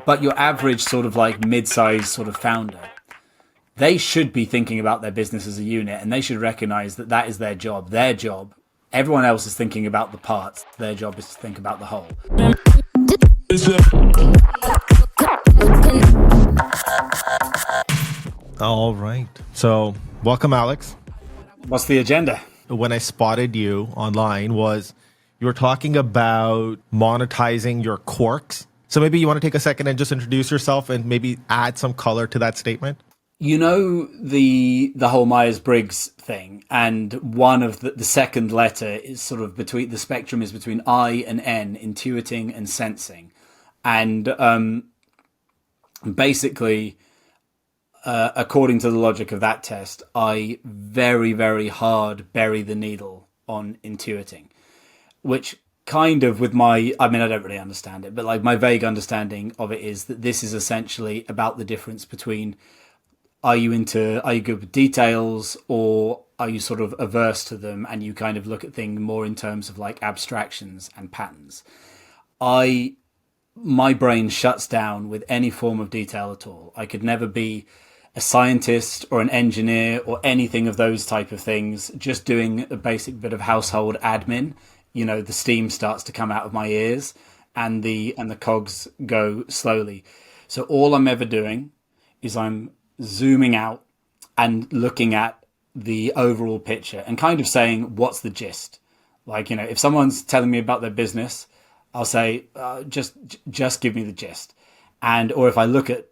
But your average sort of like mid-sized sort of founder, they should be thinking about their business as a unit, and they should recognize that that is their job. Their job. Everyone else is thinking about the parts. Their job is to think about the whole. All right. So, welcome, Alex. What's the agenda? When I spotted you online was you were talking about monetizing your quirks. So maybe you want to take a second and just introduce yourself and maybe add some color to that statement. You know the whole Myers-Briggs thing, and one of the second letter is sort of between the spectrum is between I and N, intuiting and sensing, and basically, according to the logic of that test, I very, very hard bury the needle on intuiting, which kind of with my, I mean, I don't really understand it, but like my vague understanding of it is that this is essentially about the difference between are you good with details, or are you sort of averse to them and you kind of look at things more in terms of like abstractions and patterns. My brain shuts down with any form of detail at all. I could never be a scientist or an engineer or anything of those type of things. Just doing a basic bit of household admin, you know, the steam starts to come out of my ears and the cogs go slowly. So all I'm ever doing is I'm zooming out and looking at the overall picture and kind of saying, what's the gist? Like, you know, if someone's telling me about their business, I'll say, just give me the gist. And, or if I look at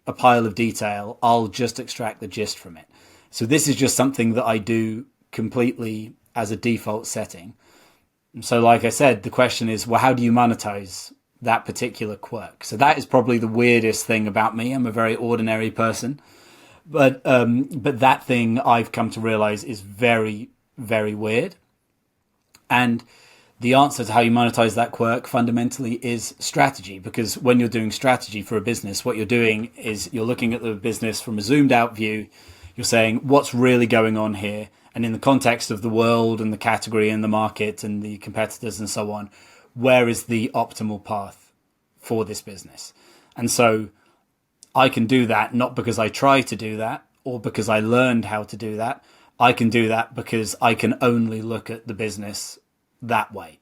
a pile of detail, I'll just extract the gist from it. So this is just something that I do completely as a default setting. So like I said, the question is, well, how do you monetize that particular quirk? So that is probably the weirdest thing about me. I'm a very ordinary person, but that thing I've come to realize is very, very weird. And the answer to how you monetize that quirk fundamentally is strategy, because when you're doing strategy for a business, what you're doing is you're looking at the business from a zoomed out view. You're saying what's really going on here. And in the context of the world and the category and the market and the competitors and so on, where is the optimal path for this business? And so I can do that not because I try to do that or because I learned how to do that. I can do that because I can only look at the business that way.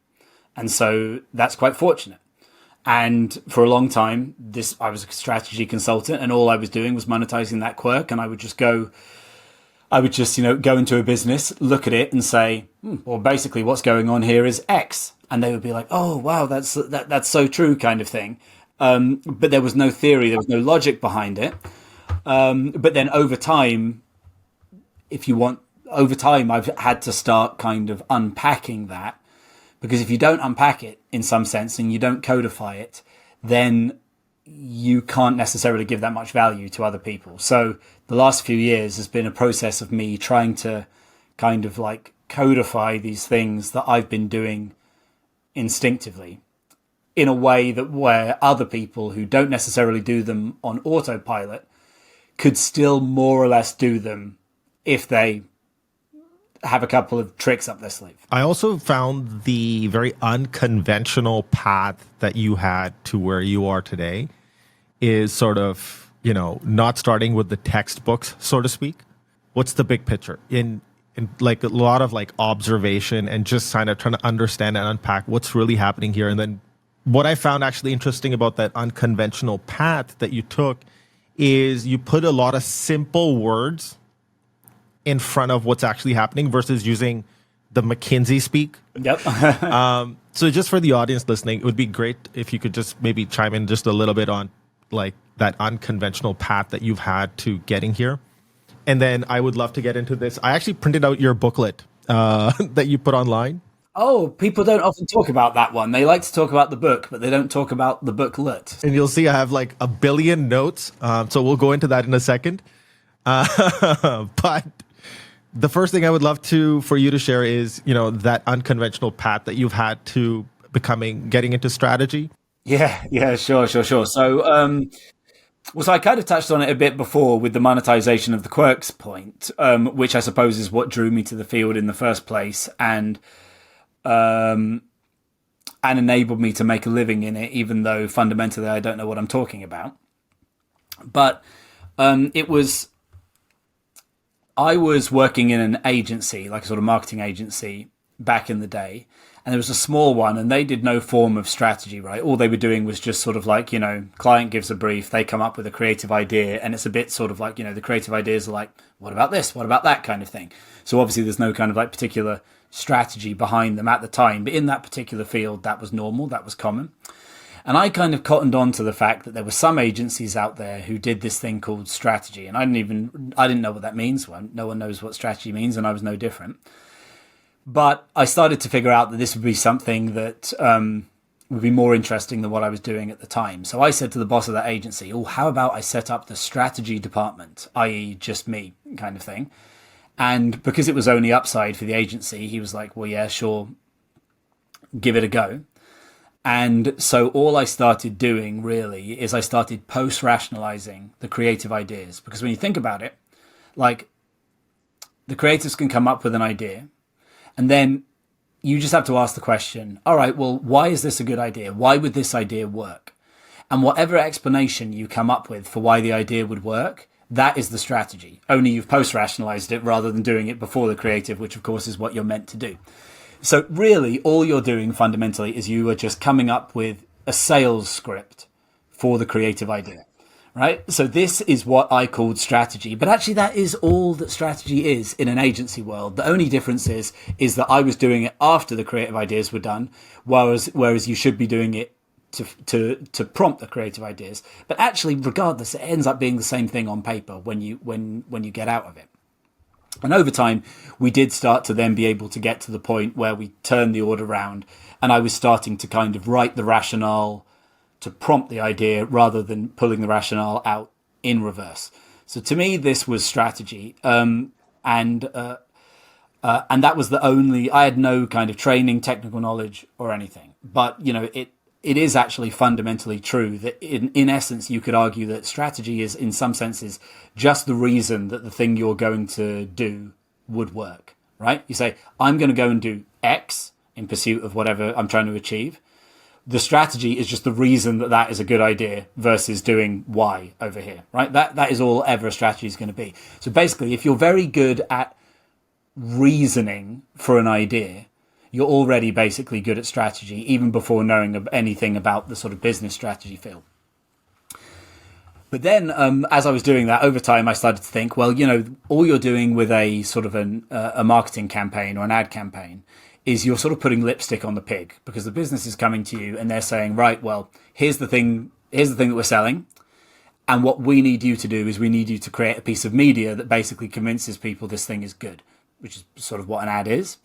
And so that's quite fortunate. And for a long time, I was a strategy consultant, and all I was doing was monetizing that quirk. And I would just, go into a business, look at it and say, well, basically what's going on here is X. And they would be like, oh, wow, that's so true kind of thing. But there was no theory, there was no logic behind it. But then over time, I've had to start kind of unpacking that. Because if you don't unpack it in some sense and you don't codify it, then you can't necessarily give that much value to other people. So the last few years has been a process of me trying to kind of like codify these things that I've been doing instinctively in a way that where other people who don't necessarily do them on autopilot could still more or less do them if they have a couple of tricks up their sleeve. I also found the very unconventional path that you had to where you are today is sort of, not starting with the textbooks, so to speak. What's the big picture? In like a lot of like observation and just kind of trying to understand and unpack what's really happening here. And then what I found actually interesting about that unconventional path that you took is you put a lot of simple words in front of what's actually happening versus using the McKinsey speak. Yep. So just for the audience listening, it would be great if you could just maybe chime in just a little bit on like that unconventional path that you've had to getting here. And then I would love to get into this. I actually printed out your booklet that you put online. Oh, people don't often talk about that one. They like to talk about the book, but they don't talk about the booklet. And you'll see I have like a billion notes. So we'll go into that in a second. But the first thing I would love for you to share is, that unconventional path that you've had to getting into strategy. Yeah, sure. So, so I kind of touched on it a bit before with the monetization of the quirks point, which I suppose is what drew me to the field in the first place. And and enabled me to make a living in it, even though fundamentally I don't know what I'm talking about. But I was working in an agency, like a sort of marketing agency back in the day, and there was a small one, and they did no form of strategy, right? All they were doing was just sort of like, client gives a brief, they come up with a creative idea, and it's a bit sort of like, the creative ideas are like, what about this? What about that kind of thing? So obviously there's no kind of like particular strategy behind them at the time, but in that particular field, that was normal, that was common. And I kind of cottoned on to the fact that there were some agencies out there who did this thing called strategy. And I didn't know what that means. Well, no one knows what strategy means, and I was no different. But I started to figure out that this would be something that would be more interesting than what I was doing at the time. So I said to the boss of that agency, how about I set up the strategy department, i.e. just me kind of thing. And because it was only upside for the agency, he was like, well, yeah, sure, give it a go. And so all I started doing really is I started post-rationalizing the creative ideas. Because when you think about it, like the creatives can come up with an idea, and then you just have to ask the question, all right, well, why is this a good idea? Why would this idea work? And whatever explanation you come up with for why the idea would work, that is the strategy. Only you've post-rationalized it rather than doing it before the creative, which of course is what you're meant to do. So really, all you're doing fundamentally is you are just coming up with a sales script for the creative idea, right? So this is what I called strategy. But actually, that is all that strategy is in an agency world. The only difference is that I was doing it after the creative ideas were done, whereas you should be doing it to prompt the creative ideas. But actually, regardless, it ends up being the same thing on paper when you get out of it. And over time, we did start to then be able to get to the point where we turned the order around, and I was starting to kind of write the rationale to prompt the idea rather than pulling the rationale out in reverse. So to me, this was strategy. And that was the only, I had no kind of training, technical knowledge or anything. But, it is actually fundamentally true that in essence, you could argue that strategy is in some senses just the reason that the thing you're going to do would work, right? You say, I'm going to go and do X in pursuit of whatever I'm trying to achieve. The strategy is just the reason that that is a good idea versus doing Y over here, right? That is all ever a strategy is going to be. So basically, if you're very good at reasoning for an idea, you're already basically good at strategy, even before knowing anything about the sort of business strategy field. But then, as I was doing that over time, I started to think, well, all you're doing with a sort of a marketing campaign or an ad campaign is you're sort of putting lipstick on the pig, because the business is coming to you and they're saying, right, well, here's the thing that we're selling. And what we need you to do is we need you to create a piece of media that basically convinces people this thing is good, which is sort of what an ad is.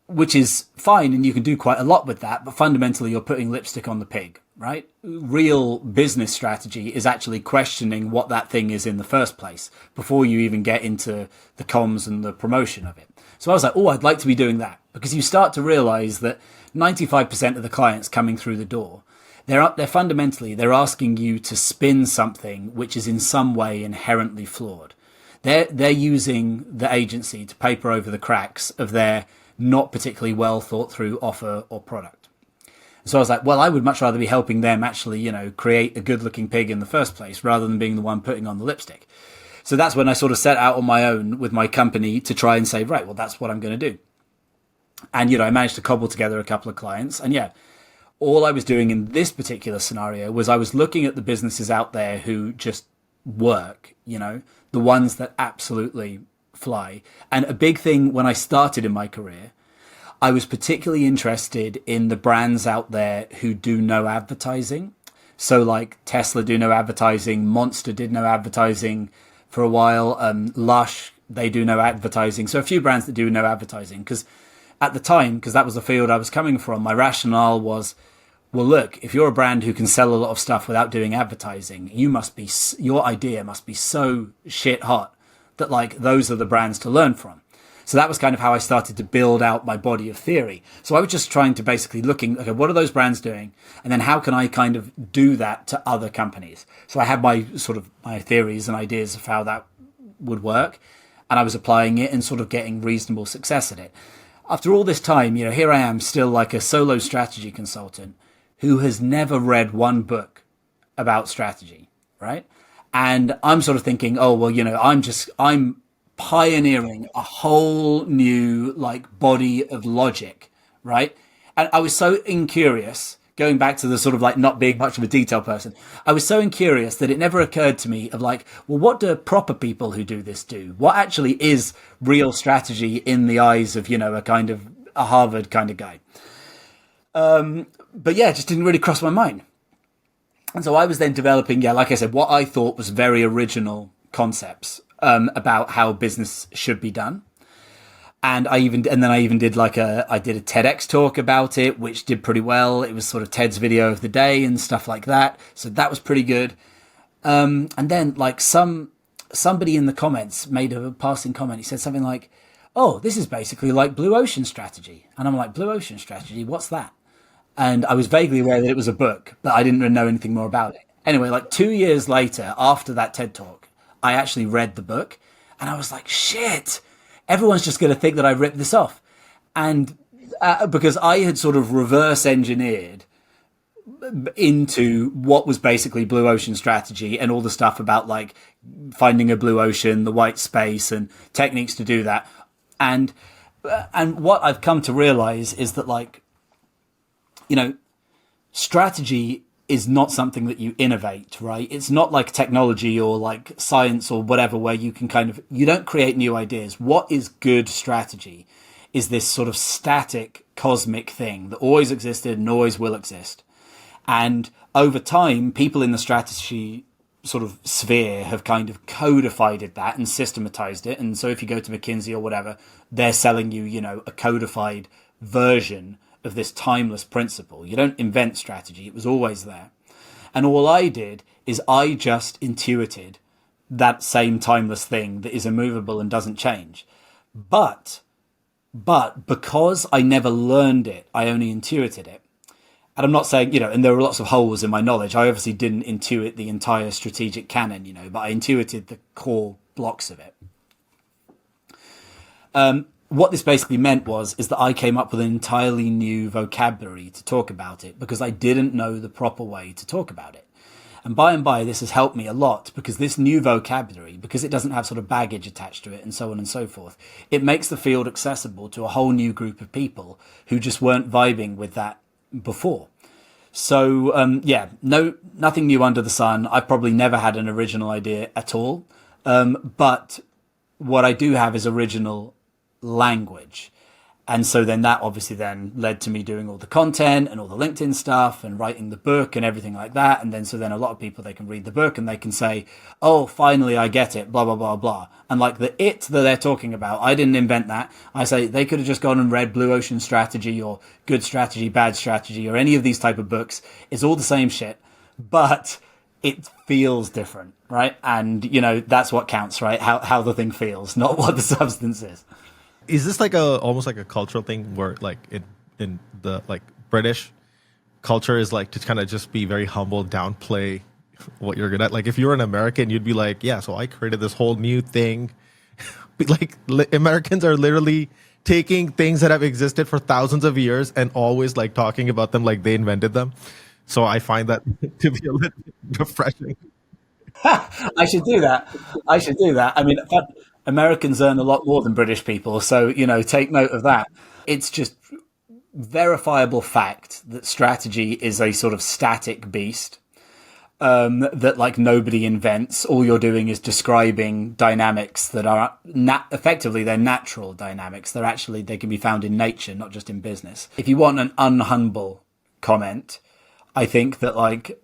Which is fine, and you can do quite a lot with that, but fundamentally you're putting lipstick on the pig, right? Real business strategy is actually questioning what that thing is in the first place before you even get into the comms and the promotion of it. So I was like, I'd like to be doing that, because you start to realize that 95% of the clients coming through the door, they're fundamentally, they're asking you to spin something which is in some way inherently flawed. They're using the agency to paper over the cracks of their not particularly well thought through offer or product. So I was like, well, I would much rather be helping them actually, create a good looking pig in the first place rather than being the one putting on the lipstick. So that's when I sort of set out on my own with my company to try and say, right, well, that's what I'm going to do. And, I managed to cobble together a couple of clients. And all I was doing in this particular scenario was I was looking at the businesses out there who just work, the ones that absolutely fly. And a big thing when I started in my career, I was particularly interested in the brands out there who do no advertising. So like Tesla do no advertising, Monster did no advertising for a while, Lush, they do no advertising. So a few brands that do no advertising, because at the time, because that was the field I was coming from, my rationale was, well, look, if you're a brand who can sell a lot of stuff without doing advertising, your idea must be so shit hot that like those are the brands to learn from. So that was kind of how I started to build out my body of theory. So I was just trying to basically okay, what are those brands doing? And then how can I kind of do that to other companies? So I had my theories and ideas of how that would work. And I was applying it and sort of getting reasonable success at it. after all this time, here I am still like a solo strategy consultant who has never read one book about strategy, right? And I'm sort of thinking, oh, well, I'm pioneering a whole new like body of logic, right? And I was so incurious, going back to the sort of like not being much of a detail person, I was so incurious that it never occurred to me of like, well, what do proper people who do this do? What actually is real strategy in the eyes of, a kind of a Harvard kind of guy? But yeah, it just didn't really cross my mind. And so I was then developing, like I said, what I thought was very original concepts about how business should be done. And I even did I did a TEDx talk about it, which did pretty well. It was sort of Ted's video of the day and stuff like that. So that was pretty good. And then like somebody in the comments made a passing comment. He said something like, oh, this is basically like blue ocean strategy. And I'm like, blue ocean strategy? What's that? And I was vaguely aware that it was a book, but I didn't know anything more about it. Anyway, like 2 years later, after that TED talk, I actually read the book and I was like, shit, everyone's just going to think that I ripped this off. And because I had sort of reverse engineered into what was basically blue ocean strategy and all the stuff about like finding a blue ocean, the white space and techniques to do that. And what I've come to realize is that like, strategy is not something that you innovate, right? It's not like technology or like science or whatever, where you can you don't create new ideas. What is good strategy is this sort of static cosmic thing that always existed and always will exist. And over time, people in the strategy sort of sphere have kind of codified that and systematized it. And so if you go to McKinsey or whatever, they're selling you, a codified version of this timeless principle. You don't invent strategy. It was always there. And all I did is I just intuited that same timeless thing that is immovable and doesn't change. But because I never learned it, I only intuited it. And I'm not saying, and there were lots of holes in my knowledge. I obviously didn't intuit the entire strategic canon, but I intuited the core blocks of it. What this basically meant is that I came up with an entirely new vocabulary to talk about it because I didn't know the proper way to talk about it. And by, this has helped me a lot because this new vocabulary, because it doesn't have sort of baggage attached to it and so on and so forth, it makes the field accessible to a whole new group of people who just weren't vibing with that before. So, nothing new under the sun. I've probably never had an original idea at all. But what I do have is original language. And so then that obviously then led to me doing all the content and all the LinkedIn stuff and writing the book and everything like that. And then so then a lot of people, they can read the book and they can say, oh, finally I get it, blah, blah, blah, blah. And like the it that they're talking about, I didn't invent that. I say they could have just gone and read Blue Ocean Strategy or Good Strategy, Bad Strategy or any of these type of books. It's all the same shit, but it feels different, right? And, that's what counts, right? How the thing feels, not what the substance is. Is this like almost like a cultural thing where like in the like British culture is like to kind of just be very humble, downplay what you're good at? Like if you were an American, you'd be like, yeah, so I created this whole new thing. Like Americans are literally taking things that have existed for thousands of years and always like talking about them like they invented them. So I find that to be a little refreshing. I should do that. I mean, Americans earn a lot more than British people, so take note of that. It's just verifiable fact that strategy is a sort of static beast that like nobody invents. All you're doing is describing dynamics that are effectively they're natural dynamics. They can be found in nature, not just in business. If you want an unhumble comment, I think that like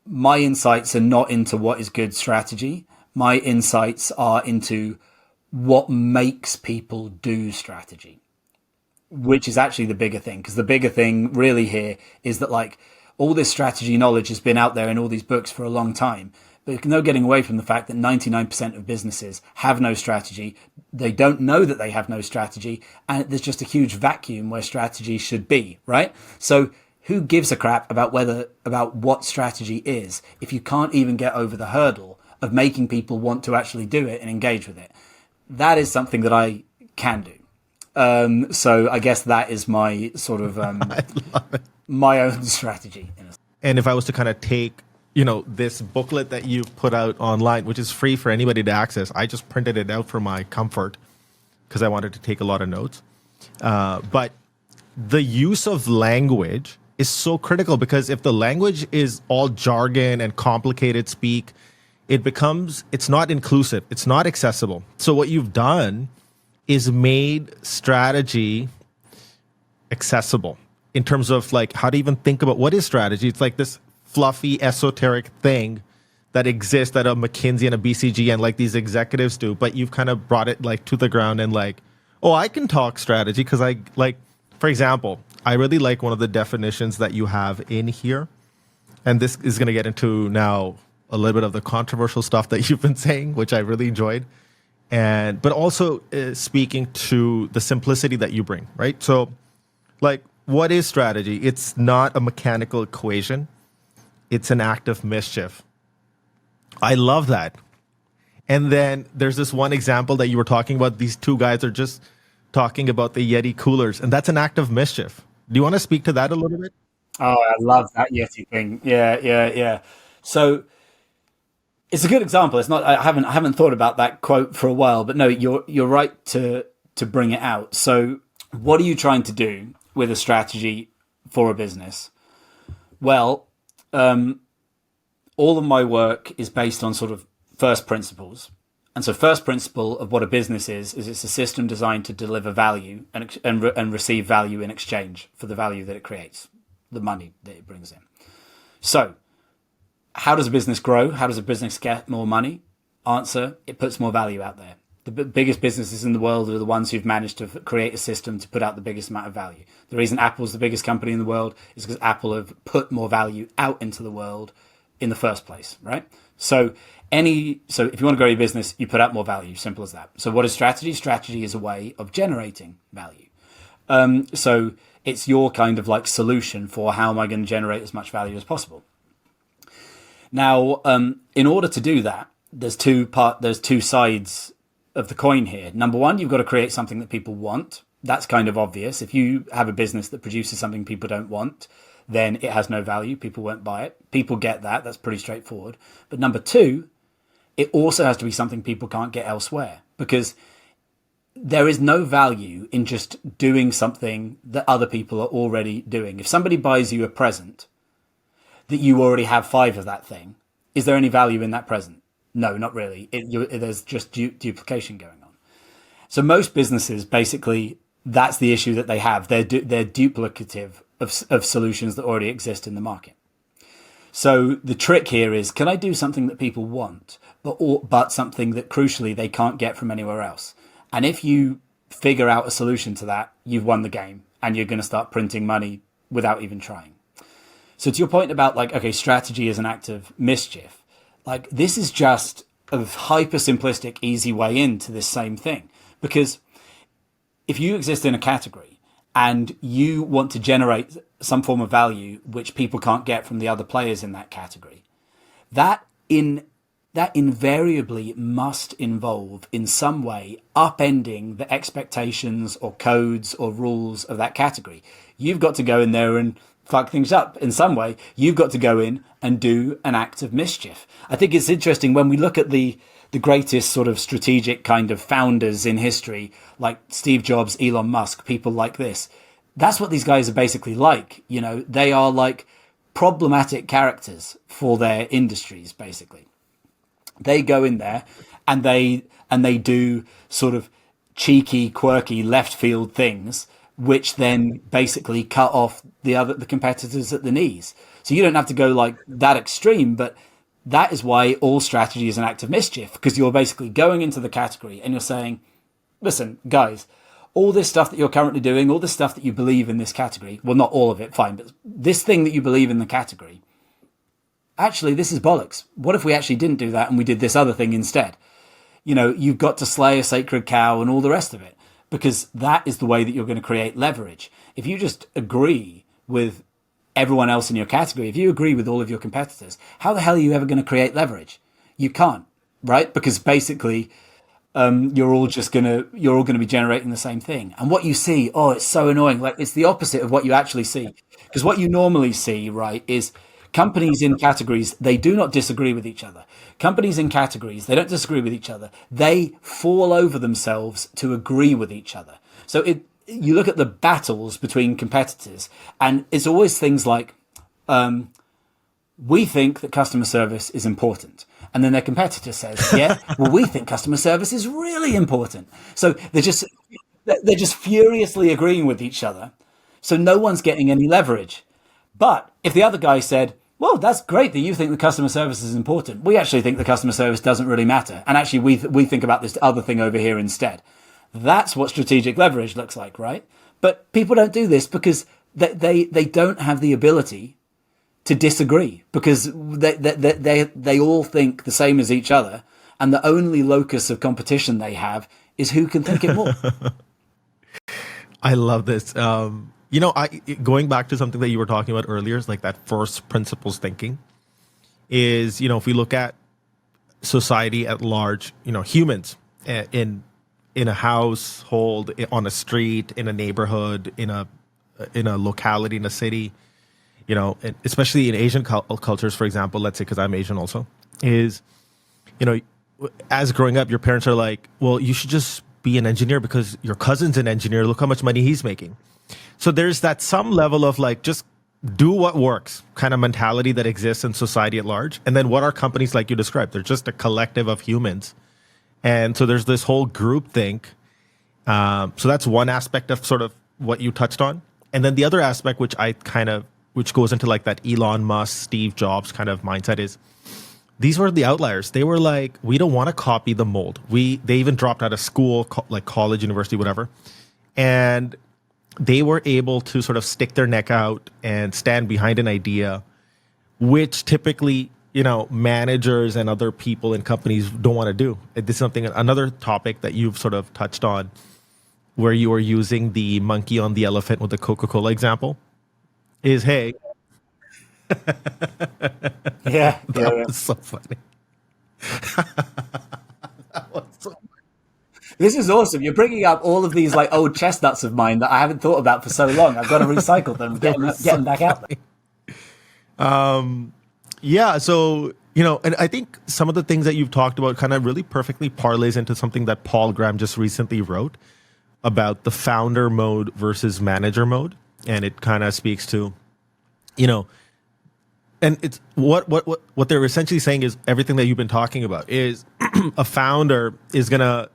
my insights are not into what is good strategy. My insights are into what makes people do strategy, which is actually the bigger thing. Because the bigger thing really here is that like all this strategy knowledge has been out there in all these books for a long time. But no getting away from the fact that 99% of businesses have no strategy. They don't know that they have no strategy. And there's just a huge vacuum where strategy should be, right? So who gives a crap about what strategy is if you can't even get over the hurdle of making people want to actually do it and engage with it? That is something that I can do. So I guess that is my sort of my own strategy. And if I was to kind of take, this booklet that you put out online, which is free for anybody to access, I just printed it out for my comfort because I wanted to take a lot of notes. But the use of language is so critical, because if the language is all jargon and complicated speak, it's not inclusive. It's not accessible. So what you've done is made strategy accessible in terms of like how to even think about what is strategy. It's like this fluffy, esoteric thing that exists that a McKinsey and a BCG and like these executives do, but you've kind of brought it like to the ground and like, oh, I can talk strategy because I like, for example, I really like one of the definitions that you have in here. And this is going to get into now a little bit of the controversial stuff that you've been saying, which I really enjoyed. But also speaking to the simplicity that you bring, right? So like, what is strategy? It's not a mechanical equation. It's an act of mischief. I love that. And then there's this one example that you were talking about. These two guys are just talking about the Yeti coolers, and that's an act of mischief. Do you want to speak to that a little bit? Oh, I love that Yeti thing. Yeah. So it's a good example. It's not. I haven't thought about that quote for a while, but no, you're right to bring it out. So what are you trying to do with a strategy for a business? Well, all of my work is based on sort of first principles. And so first principle of what a business is it's a system designed to deliver value and receive value in exchange for the value that it creates, the money that it brings in. So how does a business grow? How does a business get more money? Answer, it puts more value out there. The biggest businesses in the world are the ones who've managed to create a system to put out the biggest amount of value. The reason Apple's the biggest company in the world is because Apple have put more value out into the world in the first place, right? So if you want to grow your business, you put out more value. Simple as that. So what is strategy? Strategy is a way of generating value. So it's your kind of like solution for how am I going to generate as much value as possible. Now, in order to do that, there's two sides of the coin here. Number one, you've got to create something that people want. That's kind of obvious. If you have a business that produces something people don't want, then it has no value. People won't buy it. People get that. That's pretty straightforward. But number two, it also has to be something people can't get elsewhere, because there is no value in just doing something that other people are already doing. If somebody buys you a present that you already have 5 of that thing, is there any value in that present? No, not really. There's just duplication going on. So most businesses, basically, that's the issue that they have. They're duplicative of solutions that already exist in the market. So the trick here is, can I do something that people want, but something that crucially they can't get from anywhere else? And if you figure out a solution to that, you've won the game, and you're going to start printing money without even trying. So to your point about like, okay, strategy is an act of mischief. Like, this is just a hyper simplistic, easy way into this same thing. Because if you exist in a category and you want to generate some form of value which people can't get from the other players in that category, that invariably must involve in some way upending the expectations or codes or rules of that category. You've got to go in there and fuck things up in some way. You've got to go in and do an act of mischief. I think it's interesting when we look at the greatest sort of strategic kind of founders in history, like Steve Jobs, Elon Musk, people like this. That's what these guys are basically like. You know, they are like problematic characters for their industries, basically. They go in there and they do sort of cheeky, quirky left field things, which then basically cut off the competitors at the knees. So you don't have to go like that extreme, but that is why all strategy is an act of mischief, because you're basically going into the category and you're saying, listen, guys, all this stuff that you're currently doing, all this stuff that you believe in this category, well, not all of it, fine, but this thing that you believe in the category, actually, this is bollocks. What if we actually didn't do that and we did this other thing instead? You know, you've got to slay a sacred cow and all the rest of it, because that is the way that you're going to create leverage. If you just agree with everyone else in your category, if you agree with all of your competitors, how the hell are you ever going to create leverage? You can't, right? Because basically, you're all gonna be generating the same thing. And what you see, oh, it's so annoying. Like it's the opposite of what you actually see. Because what you normally see, right, is companies in categories, they do not disagree with each other. Companies in categories, they don't disagree with each other. They fall over themselves to agree with each other. So you look at the battles between competitors, and it's always things like, we think that customer service is important. And then their competitor says, yeah, well, we think customer service is really important. So they're just furiously agreeing with each other. So no one's getting any leverage. But if the other guy said, well, that's great that you think the customer service is important. We actually think the customer service doesn't really matter. And actually, we think about this other thing over here instead. That's what strategic leverage looks like, right? But people don't do this because they don't have the ability to disagree, because they all think the same as each other. And the only locus of competition they have is who can think it more. I love this. Going back to something that you were talking about earlier, is like that first principles thinking is, if we look at society at large, humans in a household, on a street, in a neighborhood, in a locality, in a city, especially in Asian cultures, for example, let's say, because I'm Asian also, is, as growing up, your parents are like, well, you should just be an engineer because your cousin's an engineer. Look how much money he's making. So there's that some level of like, just do what works kind of mentality that exists in society at large. And then what are companies like you described? They're just a collective of humans. And so there's this whole group think. So that's one aspect of sort of what you touched on. And then the other aspect, which goes into like that Elon Musk, Steve Jobs kind of mindset, is these were the outliers. They were like, we don't want to copy the mold. They even dropped out of school, like college, university, whatever. And they were able to sort of stick their neck out and stand behind an idea, which typically, managers and other people in companies don't want to do. This is another topic that you've sort of touched on, where you were using the monkey on the elephant with the Coca-Cola example, is, hey, Yeah. that was so funny. That was so This is awesome. You're bringing up all of these like old chestnuts of mine that I haven't thought about for so long. I've got to recycle them, get them back out there. Yeah, so, and I think some of the things that you've talked about kind of really perfectly parlays into something that Paul Graham just recently wrote about the founder mode versus manager mode. And it kind of speaks to, and it's what they're essentially saying is everything that you've been talking about is a founder is gonna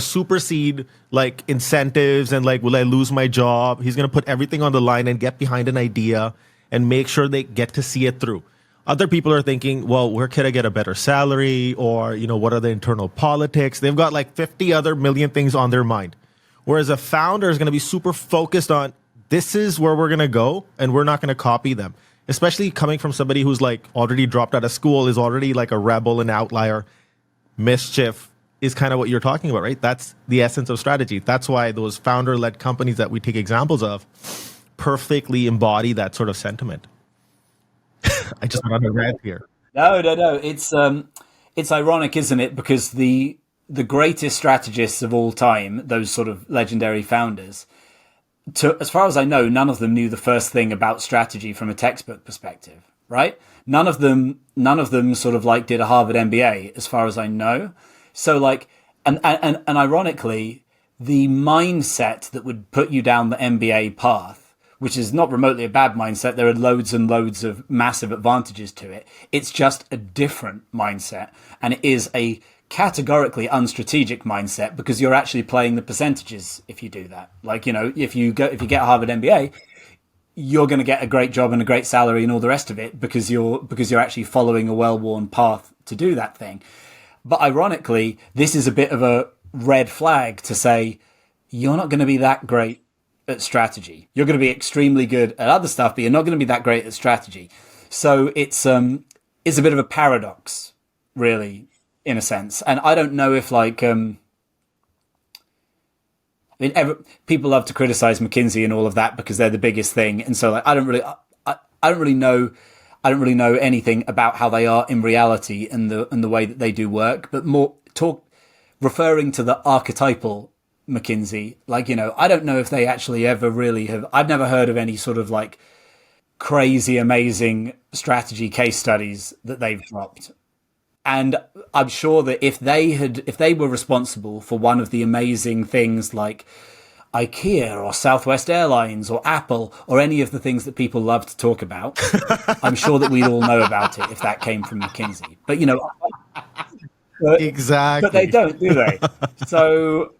supersede like incentives and like, will I lose my job? He's gonna put everything on the line and get behind an idea and make sure they get to see it through. Other people are thinking, well, where could I get a better salary? Or, what are the internal politics? They've got like 50 other million things on their mind. Whereas a founder is going to be super focused on, this is where we're going to go, and we're not going to copy them. Especially coming from somebody who's like already dropped out of school, is already like a rebel, an outlier. Mischief is kind of what you're talking about, right? That's the essence of strategy. That's why those founder-led companies that we take examples of perfectly embody that sort of sentiment. I just went on a rant here. No. It's ironic, isn't it? Because the greatest strategists of all time, those sort of legendary founders, as far as I know, none of them knew the first thing about strategy from a textbook perspective, right? None of them sort of like did a Harvard MBA, as far as I know. So like, and ironically, the mindset that would put you down the MBA path, which is not remotely a bad mindset, there are loads and loads of massive advantages to it. It's just a different mindset, and it is a categorically unstrategic mindset, because you're actually playing the percentages if you do that. Like, if you get a Harvard MBA, you're going to get a great job and a great salary and all the rest of it, because you're actually following a well-worn path to do that thing. But ironically, this is a bit of a red flag to say you're not going to be that great at strategy. You're going to be extremely good at other stuff, but you're not going to be that great at strategy. So it's a bit of a paradox, really, in a sense. And I don't know if like people love to criticize McKinsey and all of that because they're the biggest thing, and so like I don't really know anything about how they are in reality and the way that they do work. But referring to the archetypal McKinsey, like, I don't know if they actually ever really have. I've never heard of any sort of like crazy, amazing strategy case studies that they've dropped. And I'm sure that if they were responsible for one of the amazing things like IKEA or Southwest Airlines or Apple or any of the things that people love to talk about, I'm sure that we'd all know about it if that came from McKinsey. But but they Exactly. don't, do they? So,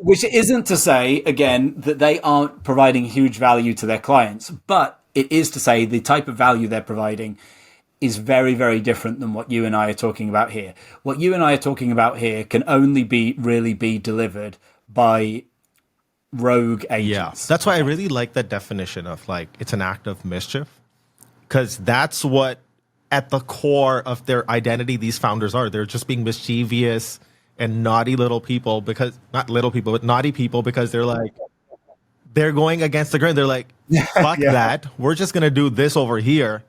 which isn't to say again that they aren't providing huge value to their clients, but it is to say the type of value they're providing is very, very different than what you and I are talking about here. What you and I are talking about here can only be delivered by rogue Yeah. agents. That's why I really like that definition of like it's an act of mischief, because that's what at the core of their identity these founders are. They're just being mischievous and naughty little people, because not little people, but naughty people, because they're going against the grain. They're like, fuck Yeah. that. We're just gonna do this over here.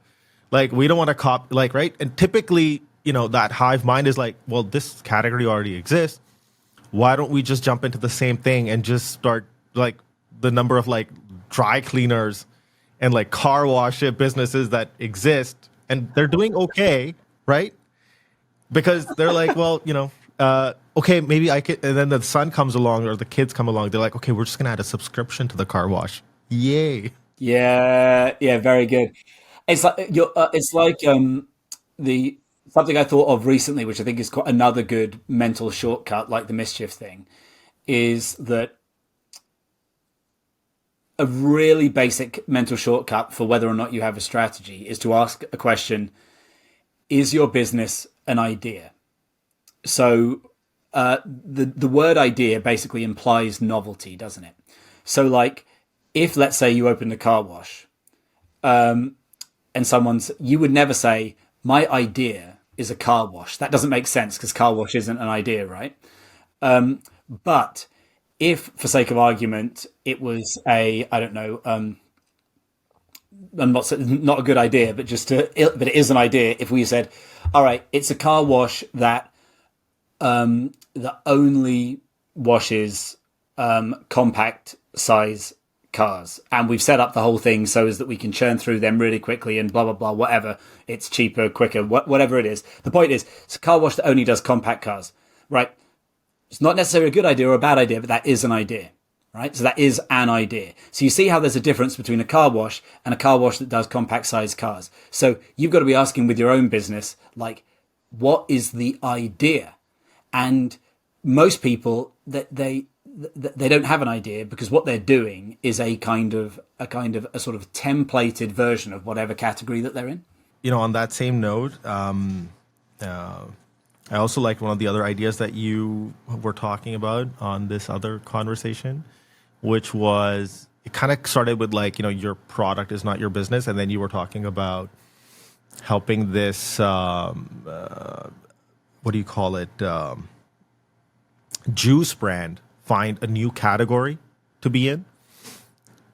Like, we don't want to like, right? And typically, that hive mind is like, well, this category already exists. Why don't we just jump into the same thing and just start like the number of like dry cleaners and like car wash businesses that exist, and they're doing okay, right? Because they're like, well, okay, maybe I could. And then the son comes along or the kids come along. They're like, okay, we're just gonna add a subscription to the car wash. Yay! Yeah, yeah, very good. It's like the something I thought of recently, which I think is quite another good mental shortcut, like the mischief thing, is that a really basic mental shortcut for whether or not you have a strategy is to ask a question: is your business an idea? So the word idea basically implies novelty, doesn't it? So like if let's say you opened a car wash, and you would never say my idea is a car wash. That doesn't make sense because car wash isn't an idea, right? But if, for sake of argument, it was I don't know, not a good idea, but but it is an idea. If we said, all right, it's a car wash that only washes compact size cars, and we've set up the whole thing so as that we can churn through them really quickly and blah blah blah, whatever, it's cheaper, quicker, whatever it is. The point is, it's a car wash that only does compact cars, right? It's not necessarily a good idea or a bad idea, but that is an idea, right? So that is an idea. So you see how there's a difference between a car wash and a car wash that does compact size cars. So you've got to be asking with your own business, like, what is the idea? And most people, that they don't have an idea, because what they're doing is a sort of templated version of whatever category that they're in. On that same note, I also liked one of the other ideas that you were talking about on this other conversation, which was, it kind of started with like, your product is not your business. And then you were talking about helping this, what do you call it? Juice brand find a new category to be in.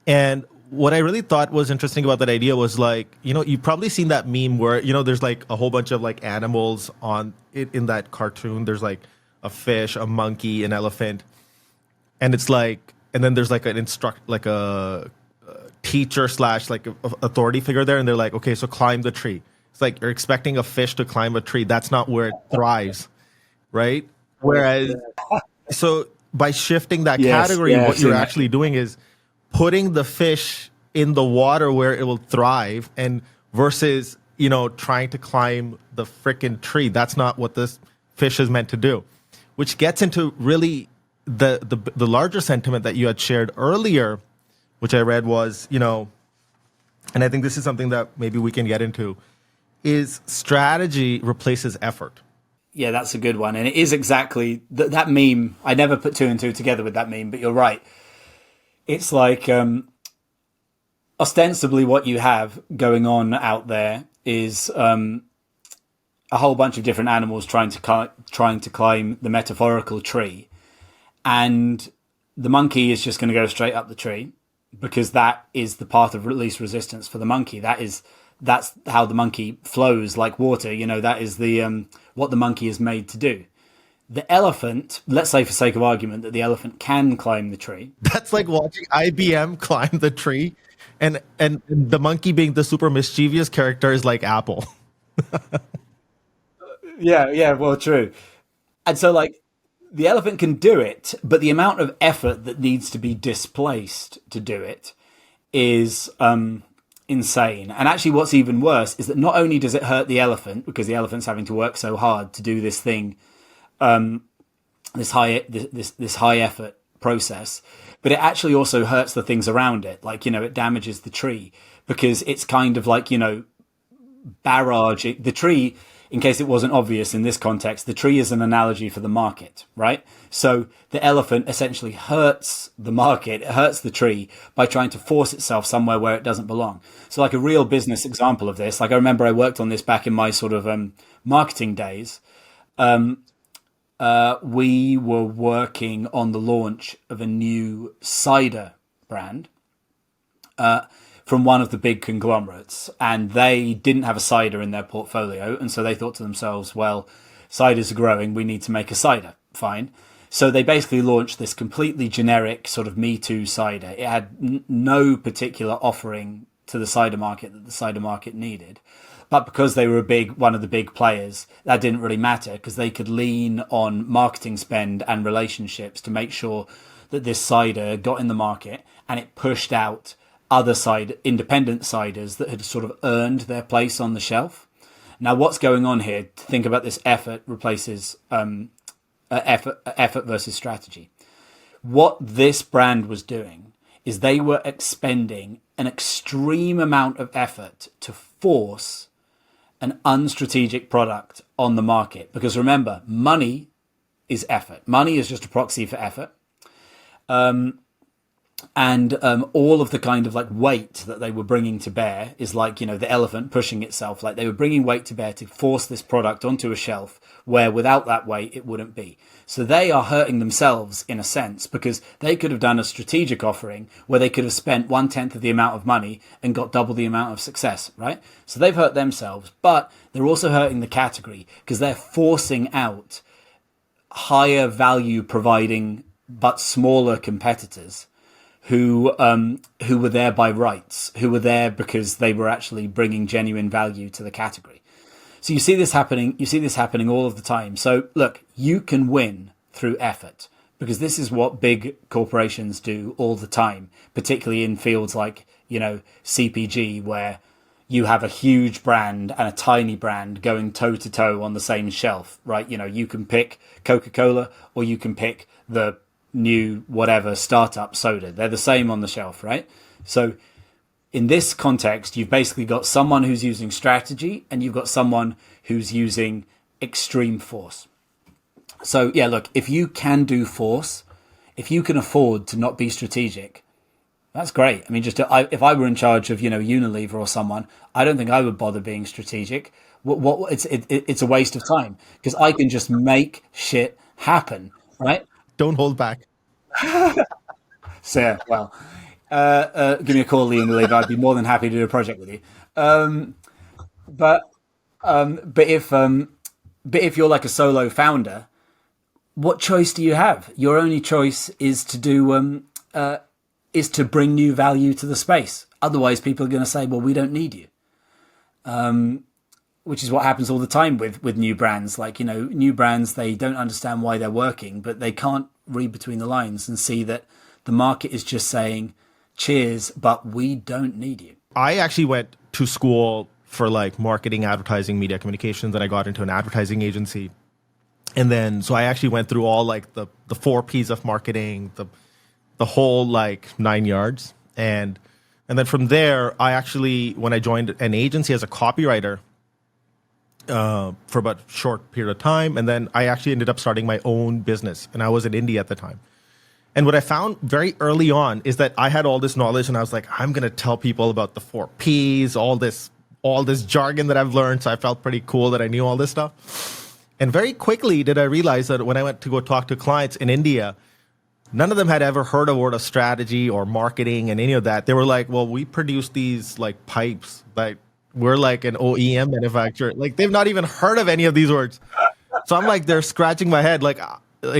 And what I really thought was interesting about that idea was like, you've probably seen that meme where, there's like a whole bunch of like animals on it in that cartoon. There's like a fish, a monkey, an elephant. And it's like, and then there's like a teacher slash like a authority figure there. And they're like, okay, so climb the tree. It's like, you're expecting a fish to climb a tree. That's not where it thrives. Right. Whereas, so by shifting that category, what you're actually doing is putting the fish in the water where it will thrive, and versus, trying to climb the frickin' tree. That's not what this fish is meant to do, which gets into really the larger sentiment that you had shared earlier, which I read was, and I think this is something that maybe we can get into, is strategy replaces effort. Yeah, that's a good one. And it is exactly that meme. I never put two and two together with that meme, but you're right. It's like ostensibly what you have going on out there is a whole bunch of different animals trying to climb the metaphorical tree. And the monkey is just going to go straight up the tree because that is the path of least resistance for the monkey. That's how the monkey flows like water. That is the what the monkey is made to do. The elephant, let's say for sake of argument that the elephant can climb the tree. That's like watching IBM climb the tree, and the monkey being the super mischievous character is like Apple. Yeah, yeah, well, true. And so, like, the elephant can do it, but the amount of effort that needs to be displaced to do it is insane. And actually, what's even worse is that not only does it hurt the elephant because the elephant's having to work so hard to do this thing, this high effort process, but it actually also hurts the things around it. Like, it damages the tree because it's kind of like, barrage the tree. In case it wasn't obvious in this context, the tree is an analogy for the market, right? So the elephant essentially hurts the market, it hurts the tree by trying to force itself somewhere where it doesn't belong. So, like, a real business example of this, like, I remember I worked on this back in my sort of marketing days. We were working on the launch of a new cider brand from one of the big conglomerates, and they didn't have a cider in their portfolio, and so they thought to themselves, well, ciders are growing, we need to make a cider. Fine. So they basically launched this completely generic sort of Me Too cider. It had no particular offering to the cider market that the cider market needed. But because they were one of the big players, that didn't really matter because they could lean on marketing spend and relationships to make sure that this cider got in the market and it pushed out other independent ciders that had sort of earned their place on the shelf. Now, what's going on here? Think about this: effort replaces effort versus strategy. What this brand was doing is they were expending an extreme amount of effort to force an unstrategic product on the market. Because remember, money is effort. Money is just a proxy for effort. And all of the kind of like weight that they were bringing to bear is like, the elephant pushing itself. Like, they were bringing weight to bear to force this product onto a shelf where without that weight it wouldn't be. So they are hurting themselves in a sense because they could have done a strategic offering where they could have spent 1/10 of the amount of money and got double the amount of success, right? So they've hurt themselves, but they're also hurting the category because they're forcing out higher value providing but smaller competitors who were there by rights, who were there because they were actually bringing genuine value to the category. So you see this happening. You see this happening all of the time. So look, you can win through effort because this is what big corporations do all the time, particularly in fields like CPG, where you have a huge brand and a tiny brand going toe to toe on the same shelf, right? You can pick Coca-Cola or you can pick the new whatever startup soda. They're the same on the shelf, right? So in this context, you've basically got someone who's using strategy and you've got someone who's using extreme force. So yeah, look, if you can do force, if you can afford to not be strategic, that's great. I mean, if I were in charge of Unilever or someone, I don't think I would bother being strategic. It's a waste of time because I can just make shit happen, right? Don't hold back. So yeah, well, give me a call, Liam Lever. I'd be more than happy to do a project with you. But if you're like a solo founder, what choice do you have? Your only choice is to do is to bring new value to the space. Otherwise, people are going to say, "Well, we don't need you." Which is what happens all the time with new brands. Like, new brands, they don't understand why they're working, but they can't read between the lines and see that the market is just saying, cheers, but we don't need you. I actually went to school for like marketing, advertising, media communications, and I got into an advertising agency. And then, so I actually went through all like the 4 Ps of marketing, the whole like 9 yards. And then from there, I actually, when I joined an agency as a copywriter, for about a short period of time. And then I actually ended up starting my own business. And I was in India at the time. And what I found very early on is that I had all this knowledge and I was like, I'm going to tell people about the 4 Ps, all this jargon that I've learned. So I felt pretty cool that I knew all this stuff. And very quickly did I realize that when I went to go talk to clients in India, none of them had ever heard a word of strategy or marketing and any of that. They were like, well, we produce these like pipes, like we're like an OEM manufacturer. Like they've not even heard of any of these words. So I'm like, they're scratching my head. Like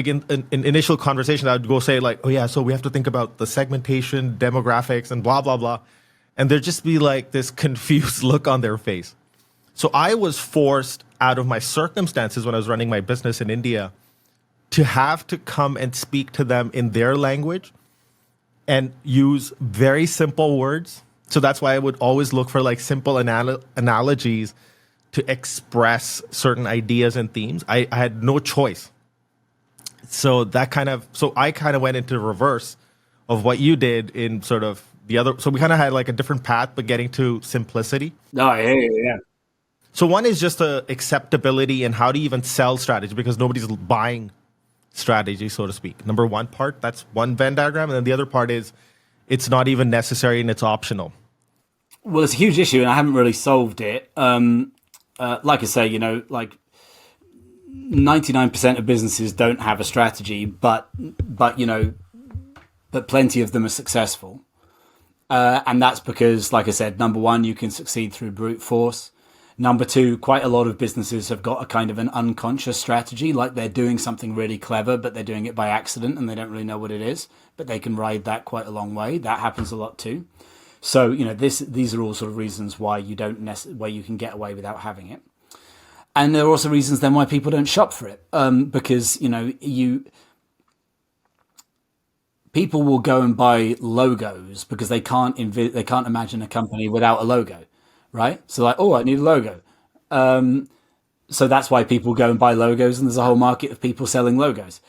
in initial conversation, I would go say like, oh yeah, so we have to think about the segmentation, demographics, and blah, blah, blah. And there'd just be like this confused look on their face. So I was forced out of my circumstances when I was running my business in India to have to come and speak to them in their language and use very simple words. So that's why I would always look for like simple analogies to express certain ideas and themes. I had no choice. So I kind of went into reverse of what you did in sort of the other. So we kind of had like a different path, but getting to simplicity. No, I hear you, yeah. So one is just the acceptability and how do you even sell strategy because nobody's buying strategy, so to speak. Number one part, that's one Venn diagram. And then the other part is it's not even necessary and it's optional. Well, it's a huge issue and I haven't really solved it. Like I say, like 99% of businesses don't have a strategy, but plenty of them are successful. And that's because, like I said, number one, you can succeed through brute force. Number two, quite a lot of businesses have got a kind of an unconscious strategy, like they're doing something really clever, but they're doing it by accident and they don't really know what it is, but they can ride that quite a long way. That happens a lot too. So, these are all sort of reasons why why you can get away without having it. And there are also reasons then why people don't shop for it, because, people will go and buy logos because they can't imagine a company without a logo. Right? So like, oh, I need a logo. So that's why people go and buy logos and there's a whole market of people selling logos.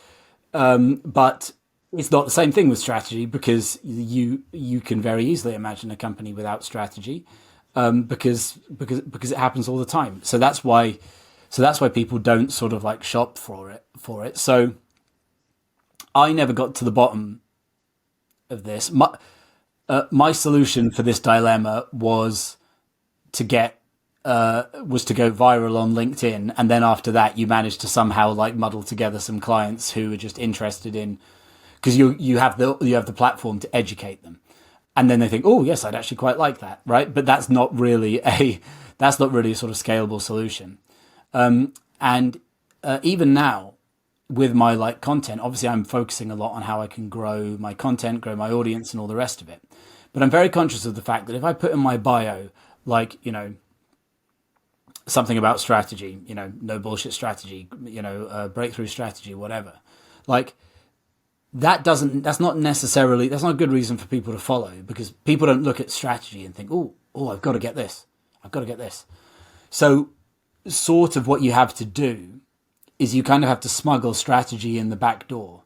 But it's not the same thing with strategy because you can very easily imagine a company without strategy because it happens all the time. So that's why people don't sort of like shop for it. So I never got to the bottom of this. My solution for this dilemma was to go viral on LinkedIn, and then after that you manage to somehow like muddle together some clients who are just interested in, because you have the platform to educate them, and then they think, oh yes, I'd actually quite like that, right? But that's not really a sort of scalable solution. And even now with my like content, obviously I'm focusing a lot on how I can grow my content, grow my audience, and all the rest of it. But I'm very conscious of the fact that if I put in my bio, like, something about strategy, no bullshit strategy, breakthrough strategy, whatever, like that's not a good reason for people to follow, because people don't look at strategy and think, oh, I've got to get this. So sort of what you have to do is you kind of have to smuggle strategy in the back door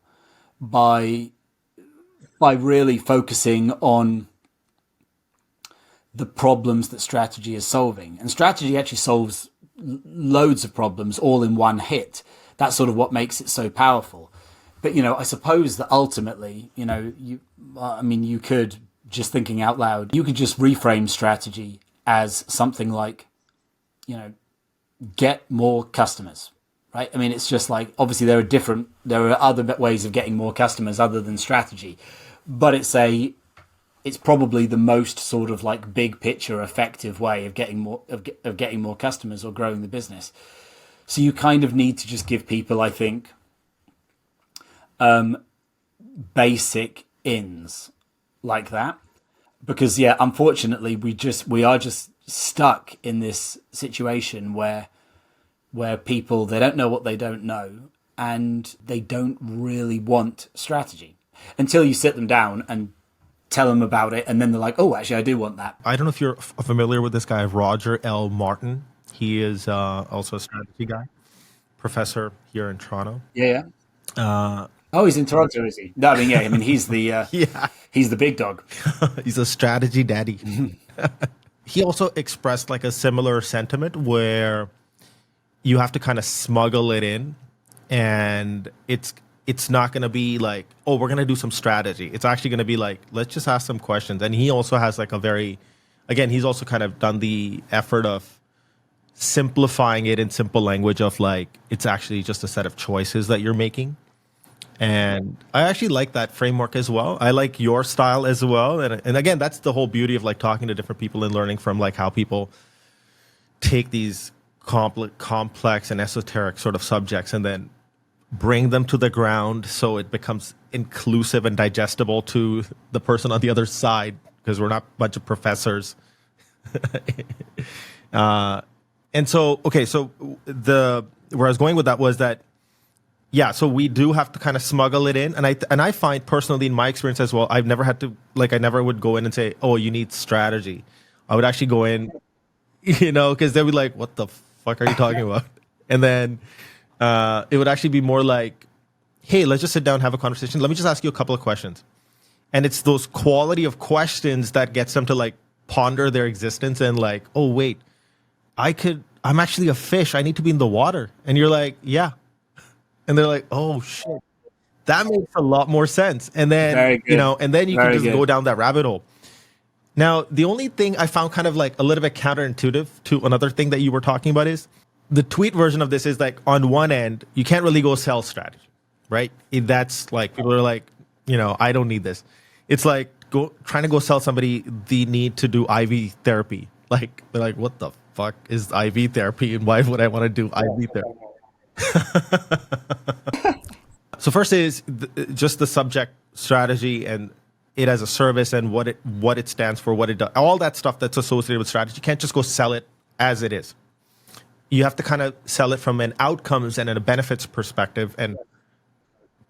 by really focusing on the problems that strategy is solving. And strategy actually solves loads of problems all in one hit. That's sort of what makes it so powerful. But, I suppose that ultimately, you could, just thinking out loud, you could just reframe strategy as something like, get more customers, right? I mean, it's just like, obviously there are other ways of getting more customers other than strategy, but it's probably the most sort of like big picture effective way of getting more customers or growing the business. So you kind of need to just give people, I think, basic ins like that, because unfortunately we are just stuck in this situation where people, they don't know what they don't know, and they don't really want strategy until you sit them down and tell them about it, and then they're like, oh, actually I do want that. I don't know if you're familiar with this guy, Roger L. Martin. He is also a strategy guy, professor here in Toronto. Yeah. Oh, he's in Toronto, is he? No, he's the he's the big dog. He's a strategy daddy. He also expressed like a similar sentiment where you have to kind of smuggle it in, and it's not going to be like, oh, we're going to do some strategy. It's actually going to be like, let's just ask some questions. And he also has like he's also kind of done the effort of simplifying it in simple language of like, it's actually just a set of choices that you're making. And I actually like that framework as well. I like your style as well. And again, that's the whole beauty of like talking to different people and learning from like how people take these complex and esoteric sort of subjects and then bring them to the ground so it becomes inclusive and digestible to the person on the other side, because we're not a bunch of professors. And so, okay, so where I was going with that was that, yeah, so we do have to kind of smuggle it in. And I find personally in my experience as well, I've never had to, like, I never would go in and say, oh, you need strategy. I would actually go in, because they'd be like, what the fuck are you talking about? And then it would actually be more like, hey, let's just sit down and have a conversation. Let me just ask you a couple of questions. And it's those quality of questions that gets them to like ponder their existence and like, oh, wait, I'm actually a fish. I need to be in the water. And you're like, yeah. And they're like, oh, shit. That makes a lot more sense. And then, Very good. and then you Very can just good. go down that rabbit hole. Now, the only thing I found kind of like a little bit counterintuitive to another thing that you were talking about is the tweet version of this is like, on one end, you can't really go sell strategy, right? That's like, people are like, I don't need this. It's like trying to go sell somebody the need to do IV therapy. Like, they're like, what the fuck is IV therapy and why would I want to do IV therapy? So first is just the subject strategy and it as a service and what it stands for, what it does, all that stuff that's associated with strategy. You can't just go sell it as it is. You have to kind of sell it from an outcomes and a benefits perspective and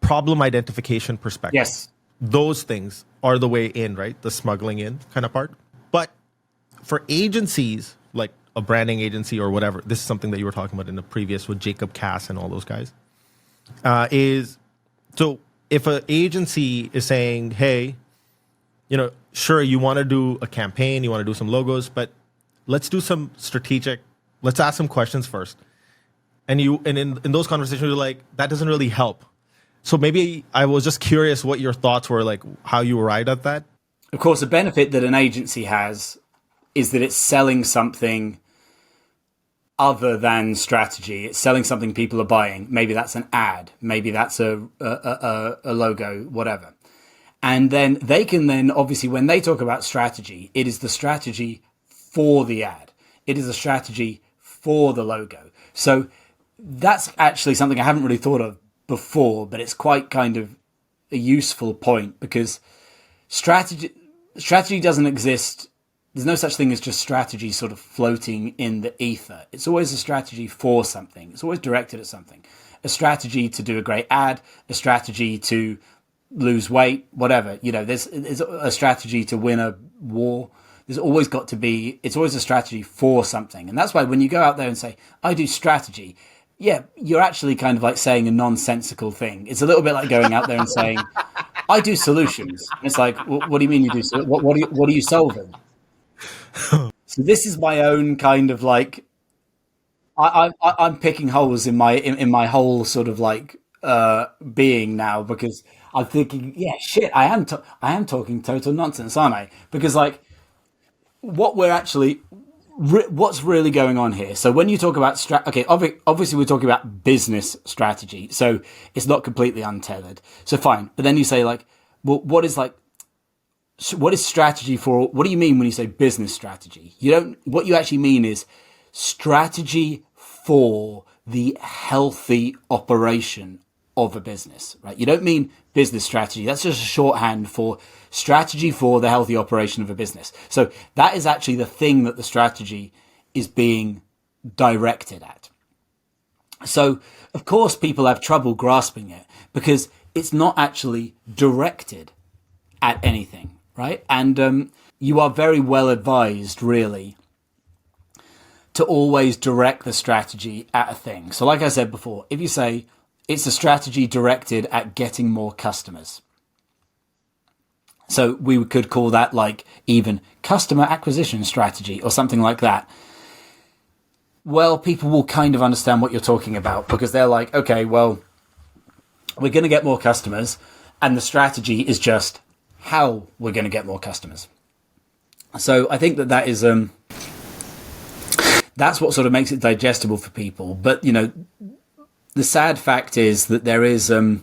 problem identification perspective. Yes. Those things are the way in, right? The smuggling in kind of part. But for agencies, like a branding agency or whatever, this is something that you were talking about in the previous with Jacob Cass and all those guys, so if an agency is saying, hey, sure, you want to do a campaign, you want to do some logos, but let's do some strategic, let's ask some questions first. And in those conversations, you're like, that doesn't really help. So maybe I was just curious what your thoughts were, like how you arrived at that. Of course, the benefit that an agency has is that it's selling something other than strategy. It's selling something people are buying. Maybe that's an ad. Maybe that's a logo, whatever. And then they can then, obviously, when they talk about strategy, it is the strategy for the ad. It is a strategy for the logo. So that's actually something I haven't really thought of before, but it's quite kind of a useful point because strategy doesn't exist. There's no such thing as just strategy sort of floating in the ether. It's always a strategy for something. It's always directed at something. A strategy to do a great ad, a strategy to lose weight, whatever. There's a strategy to win a war. There's always got to be, it's always a strategy for something. And that's why when you go out there and say, I do strategy, yeah, you're actually kind of like saying a nonsensical thing. It's a little bit like going out there and saying, I do solutions. And it's like, what do you mean you do? What are you solving? So this is my own kind of like, I'm picking holes in my whole sort of like being now because I'm thinking, yeah, shit, I am talking total nonsense, aren't I? Because like, what's really going on here? So when you talk about obviously we're talking about business strategy, so it's not completely untethered. So fine, but then you say like, well, what is strategy for? What do you mean when you say business strategy? What you actually mean is strategy for the healthy operation of a business, right? You don't mean business strategy. That's just a shorthand for strategy for the healthy operation of a business. So that is actually the thing that the strategy is being directed at. So of course people have trouble grasping it because it's not actually directed at anything, right? And you are very well advised, really, to always direct the strategy at a thing. So like I said before, if you say it's a strategy directed at getting more customers, so we could call that like even customer acquisition strategy or something like that. Well, people will kind of understand what you're talking about because they're like, okay, well, we're going to get more customers and the strategy is just how we're going to get more customers. So I think that is that's what sort of makes it digestible for people. But the sad fact is that there is the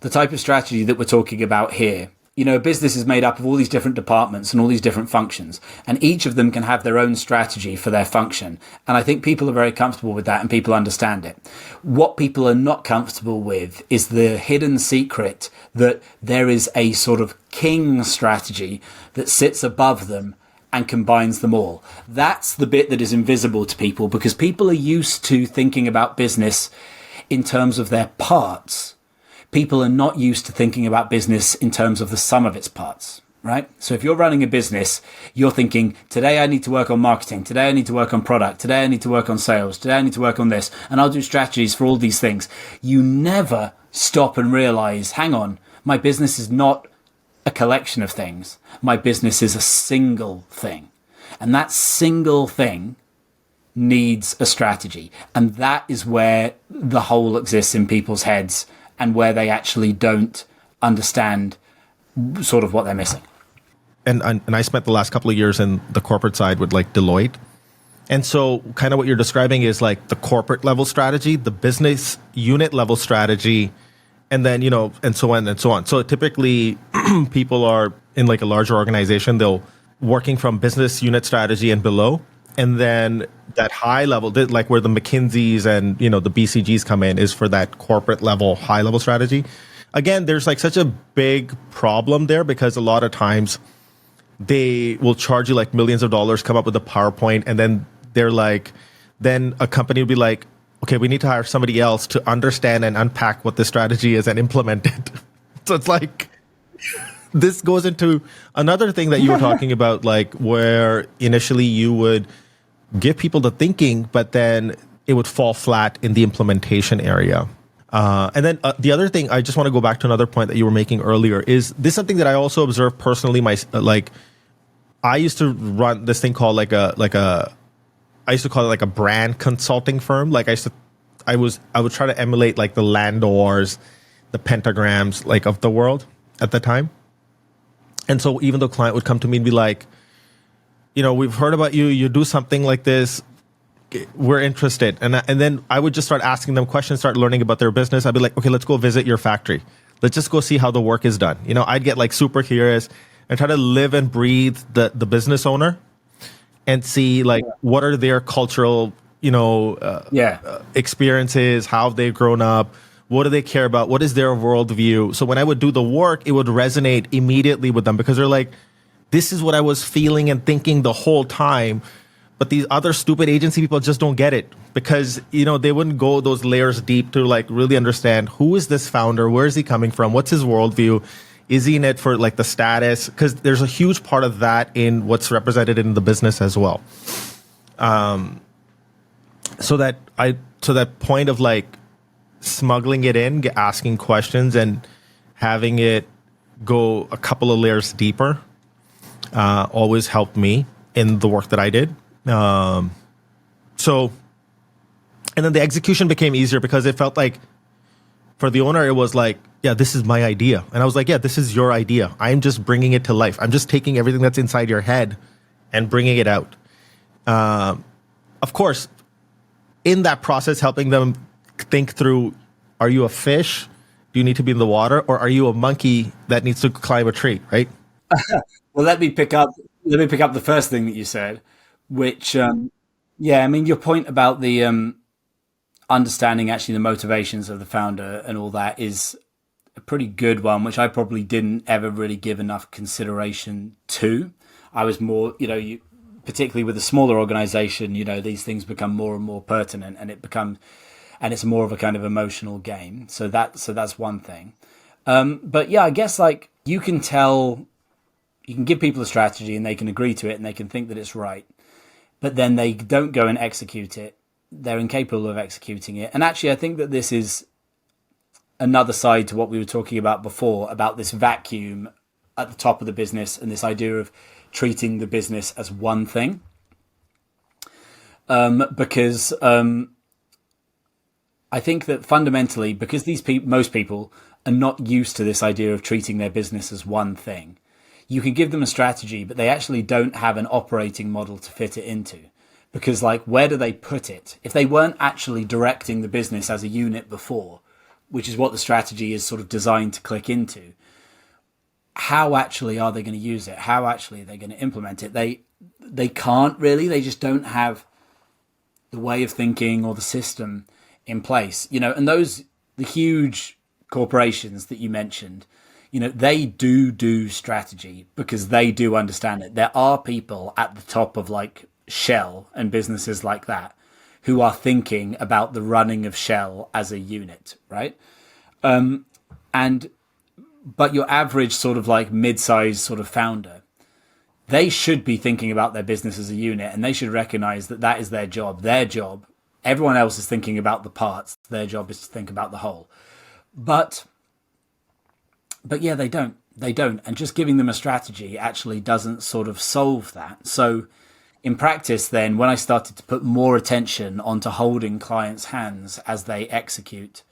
type of strategy that we're talking about here a business is made up of all these different departments and all these different functions, and each of them can have their own strategy for their function. And I think people are very comfortable with that and people understand it. What people are not comfortable with is the hidden secret that there is a sort of king strategy that sits above them and combines them all. That's the bit that is invisible to people, because people are used to thinking about business in terms of their parts. People are not used to thinking about business in terms of the sum of its parts, right? So if you're running a business, you're thinking, today I need to work on marketing, today I need to work on product, today I need to work on sales, today I need to work on this, and I'll do strategies for all these things. You never stop and realize, hang on, my business is not a collection of things. My business is a single thing. And that single thing needs a strategy. And that is where the hole exists in people's heads, and where they actually don't understand sort of what they're missing. And I spent the last couple of years in the corporate side with like Deloitte. And so kind of what you're describing is like the corporate level strategy, the business unit level strategy, and then, and so on and so on. So typically people are in like a larger organization, they'll working from business unit strategy and below. And then that high level, like where the McKinseys and, the BCGs come in, is for that corporate level, high level strategy. Again, there's like such a big problem there, because a lot of times they will charge you like millions of dollars, come up with a PowerPoint, and then they're like, then a company will be like, okay, we need to hire somebody else to understand and unpack what the strategy is and implement it. So it's like, this goes into another thing that you were talking about, like where initially you would give people the thinking, but then it would fall flat in the implementation area. And then the other thing, I just want to go back to another point that you were making earlier, is this something that I also observed personally. I used to run this thing called I used to call it like a brand consulting firm. Like I would try to emulate like the Landors, the Pentagrams, like of the world at the time. And so even though client would come to me and be like, we've heard about you, you do something like this, we're interested. And then I would just start asking them questions, start learning about their business. I'd be like, okay, let's go visit your factory. Let's just go see how the work is done. I'd get like super curious and try to live and breathe the business owner and see like what are their cultural, experiences, how they've grown up, what do they care about, what is their worldview. So when I would do the work, it would resonate immediately with them, because they're like, this is what I was feeling and thinking the whole time. But these other stupid agency people just don't get it, because, they wouldn't go those layers deep to like really understand, who is this founder? Where is he coming from? What's his worldview? Is he in it for like the status? Because there's a huge part of that in what's represented in the business as well. So that point of like smuggling it in, asking questions and having it go a couple of layers deeper, always helped me in the work that I did. And then the execution became easier, because it felt like for the owner, it was like, yeah, this is my idea. And I was like, yeah, this is your idea. I'm just bringing it to life. I'm just taking everything that's inside your head and bringing it out. Of course, in that process, helping them think through, are you a fish? Do you need to be in the water? Or are you a monkey that needs to climb a tree, right? Well, let me pick up the first thing that you said, which, your point about the understanding actually the motivations of the founder and all that is a pretty good one, which I probably didn't ever really give enough consideration to. I was more, particularly with a smaller organization, these things become more and more pertinent, and it's more of a kind of emotional game. So that's one thing. But yeah, I guess like you can give people a strategy and they can agree to it and they can think that it's right, but then they don't go and execute it. They're incapable of executing it. And actually, I think that this is another side to what we were talking about before, about this vacuum at the top of the business and this idea of treating the business as one thing. Because I think that fundamentally, because most people are not used to this idea of treating their business as one thing, you can give them a strategy, but they actually don't have an operating model to fit it into. Because like, where do they put it? If they weren't actually directing the business as a unit before, which is what the strategy is sort of designed to click into, how actually are they going to use it? How actually are they going to implement it? They can't really. They just don't have the way of thinking or the system in place. And the huge corporations that you mentioned, they do strategy because they do understand it. There are people at the top of like Shell and businesses like that who are thinking about the running of Shell as a unit, right? And but your average sort of like mid-sized sort of founder, they should be thinking about their business as a unit, and they should recognize that that is their job. Their job. Everyone else is thinking about the parts. Their job is to think about the whole. But yeah, they don't. They don't. And just giving them a strategy actually doesn't sort of solve that. So in practice, then, when I started to put more attention onto holding clients' hands as they execute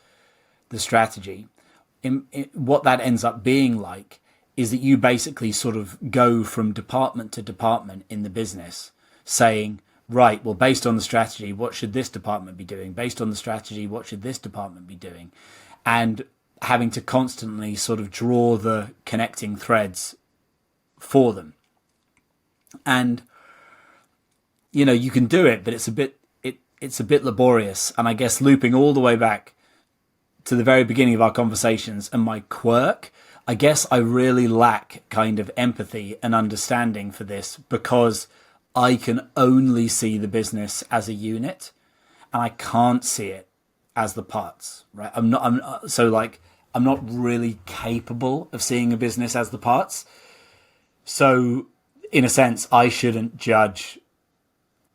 the strategy, what that ends up being like is that you basically sort of go from department to department in the business saying, right, well, based on the strategy, what should this department be doing? Based on the strategy, what should this department be doing? And having to constantly sort of draw the connecting threads for them. And, you can do it, but it's a bit laborious. And I guess looping all the way back to the very beginning of our conversations and my quirk, I guess I really lack kind of empathy and understanding for this because I can only see the business as a unit and I can't see it as the parts, right? I'm not really capable of seeing a business as the parts. So in a sense, I shouldn't judge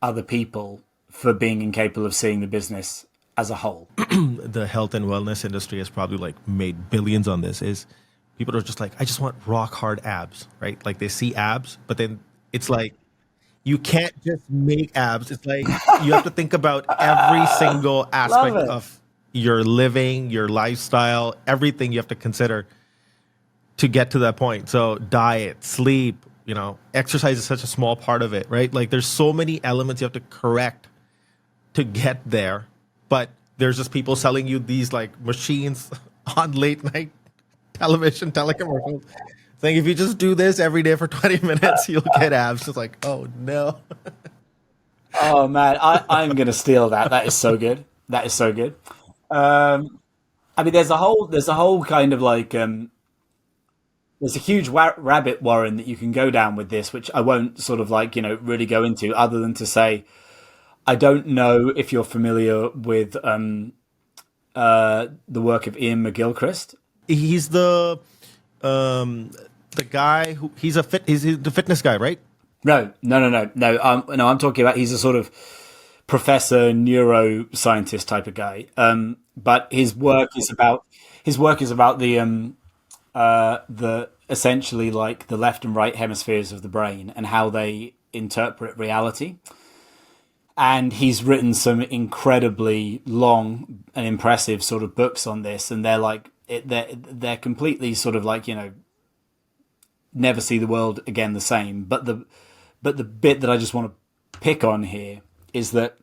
other people for being incapable of seeing the business as a whole. The health and wellness industry has probably like made billions on this. Is people are just like, I just want rock hard abs, right? Like they see abs, but then it's like, you can't just make abs. It's like you have to think about every single aspect of your living, your lifestyle, everything you have to consider to get to that point. So diet, sleep, exercise is such a small part of it, right? Like there's so many elements you have to correct to get there. But there's just people selling you these like machines on late night television, telecommercials, saying if you just do this every day for 20 minutes, you'll get abs. It's like, oh no. Oh man, I'm gonna steal that. That is so good. That is so good. I mean, there's a whole kind of like there's a huge rabbit warren that you can go down with this, which I won't sort of like really go into, other than to say I don't know if you're familiar with the work of Ian McGilchrist. He's the guy who he's the fitness guy, right? No. I'm talking about he's a sort of professor, neuroscientist type of guy. But his work is about the essentially like the left and right hemispheres of the brain and how they interpret reality. And he's written some incredibly long and impressive sort of books on this, and they're completely sort of like never see the world again the same. But the bit that I just want to pick on here is that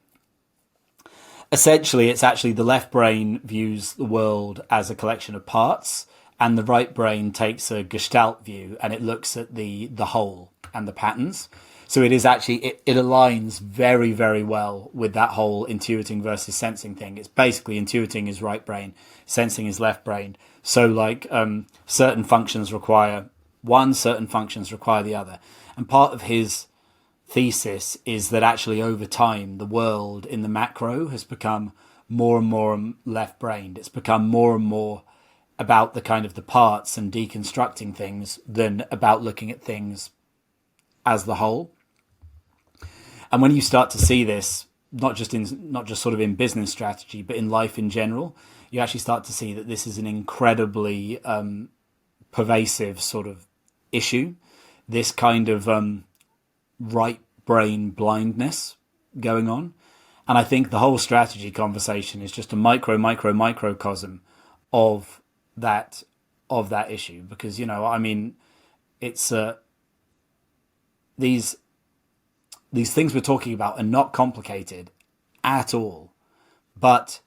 essentially it's actually the left brain views the world as a collection of parts, and the right brain takes a gestalt view and it looks at the whole and the patterns. So it is actually, it aligns very, very well with that whole intuiting versus sensing thing. It's basically intuiting is right brain, sensing is left brain. So like certain functions require one, certain functions require the other. And part of his thesis is that actually over time, the world in the macro has become more and more left brained. It's become more and more about the kind of the parts and deconstructing things than about looking at things as the whole. And when you start to see this, not just sort of in business strategy, but in life in general, you actually start to see that this is an incredibly pervasive sort of issue. This kind of right brain blindness going on. And I think the whole strategy conversation is just a microcosm of that issue, because I mean, it's these things we're talking about are not complicated at all. But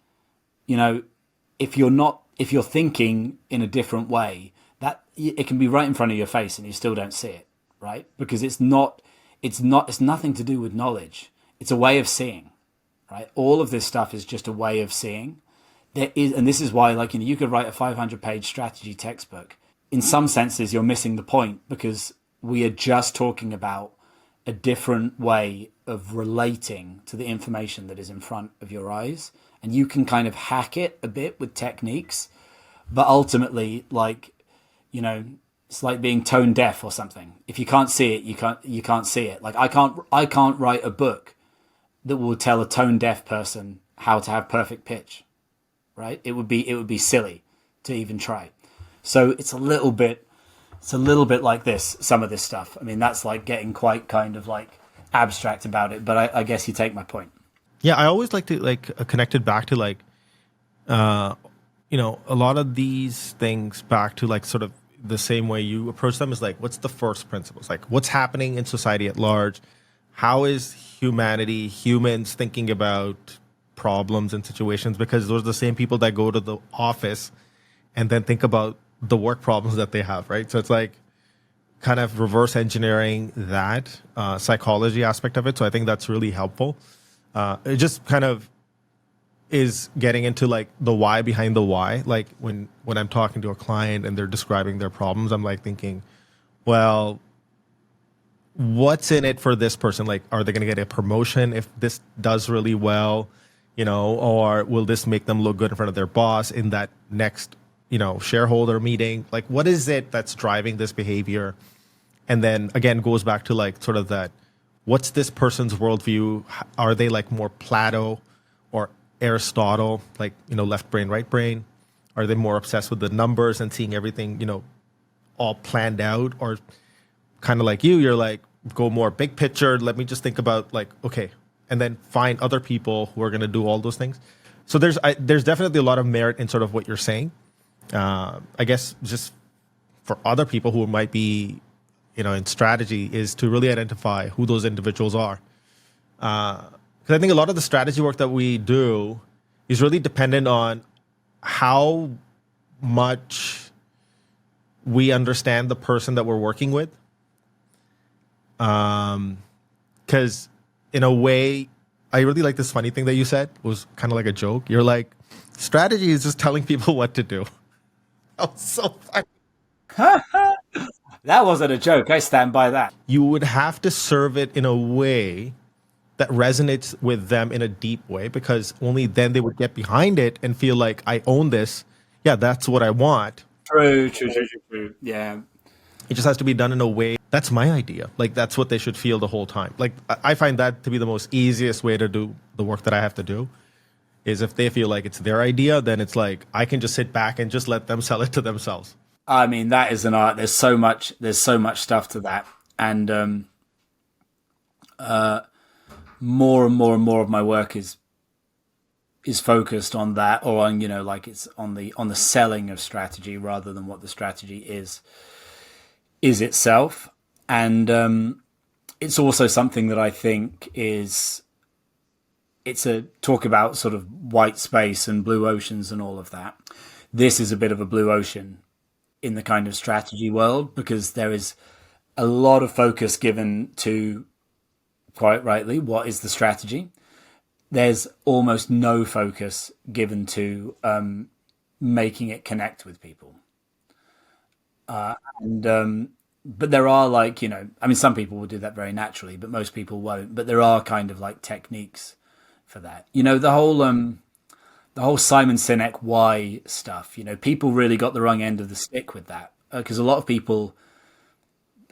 if you're thinking in a different way, that it can be right in front of your face and you still don't see it, right? Because it's nothing to do with knowledge. It's a way of seeing, right? All of this stuff is just a way of seeing. There is, and this is why, like, you could write a 500-page strategy textbook. In some senses, you're missing the point, because we are just talking about a different way of relating to the information that is in front of your eyes. And you can kind of hack it a bit with techniques, but ultimately, like, it's like being tone deaf or something. If you can't see it, you can't see it. Like, I can't write a book that will tell a tone deaf person how to have perfect pitch, right? It would be silly to even try. So it's a little bit like this, some of this stuff. I mean, that's like getting quite kind of like abstract about it, but I guess you take my point. Yeah, I always like to connect it back to a lot of these things back to like sort of the same way you approach them is like, what's the first principles? Like, what's happening in society at large? How is humans thinking about problems and situations? Because those are the same people that go to the office and then think about the work problems that they have, right? So it's like kind of reverse engineering that psychology aspect of it. So I think that's really helpful. It just kind of is getting into like the why behind the why. Like when I'm talking to a client and they're describing their problems, I'm like thinking, well, what's in it for this person? Like, are they going to get a promotion if this does really well, or will this make them look good in front of their boss in that next, shareholder meeting? Like, what is it that's driving this behavior? And then again, goes back to like sort of that, what's this person's worldview? Are they like more Plato or Aristotle, like, left brain, right brain? Are they more obsessed with the numbers and seeing everything, all planned out? Or kind of like you're like, go more big picture. Let me just think about like, okay, and then find other people who are going to do all those things. So there's definitely a lot of merit in sort of what you're saying. I guess just for other people who might be, in strategy, is to really identify who those individuals are. Because I think a lot of the strategy work that we do is really dependent on how much we understand the person that we're working with. Because in a way, I really like this funny thing that you said. It was kind of like a joke. You're like, strategy is just telling people what to do. That was so funny. That wasn't a joke. I stand by that. You would have to serve it in a way that resonates with them in a deep way, because only then they would get behind it and feel like, I own this. Yeah, that's what I want. True. Yeah. It just has to be done in a way. That's my idea. Like, that's what they should feel the whole time. Like, I find that to be the most easiest way to do the work that I have to do, is if they feel like it's their idea, then it's like, I can just sit back and just let them sell it to themselves. I mean, that is an art. There's so much stuff to that. And more and more of my work is focused on that, or on, like, it's on the selling of strategy rather than what the strategy is itself. And it's also something that I think it's a talk about sort of white space and blue oceans and all of that. This is a bit of a blue ocean in the kind of strategy world, because there is a lot of focus given to, quite rightly, what is the strategy. There's almost no focus given to making it connect with people. But there are, like, I mean, some people will do that very naturally, but most people won't. But there are kind of like techniques for that. The whole Simon Sinek why stuff. People really got the wrong end of the stick with that, because a lot of people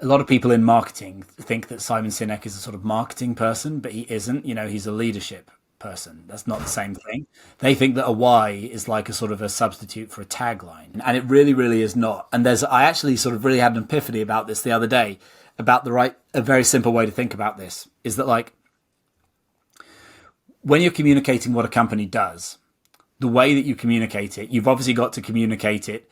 in marketing think that Simon Sinek is a sort of marketing person, but he isn't. He's a leadership person. That's not the same thing. They think that a why is like a sort of a substitute for a tagline, and it really, really is not. And I actually sort of really had an epiphany about this the other day, about a very simple way to think about this is that, like, when you're communicating what a company does, the way that you communicate it, you've obviously got to communicate it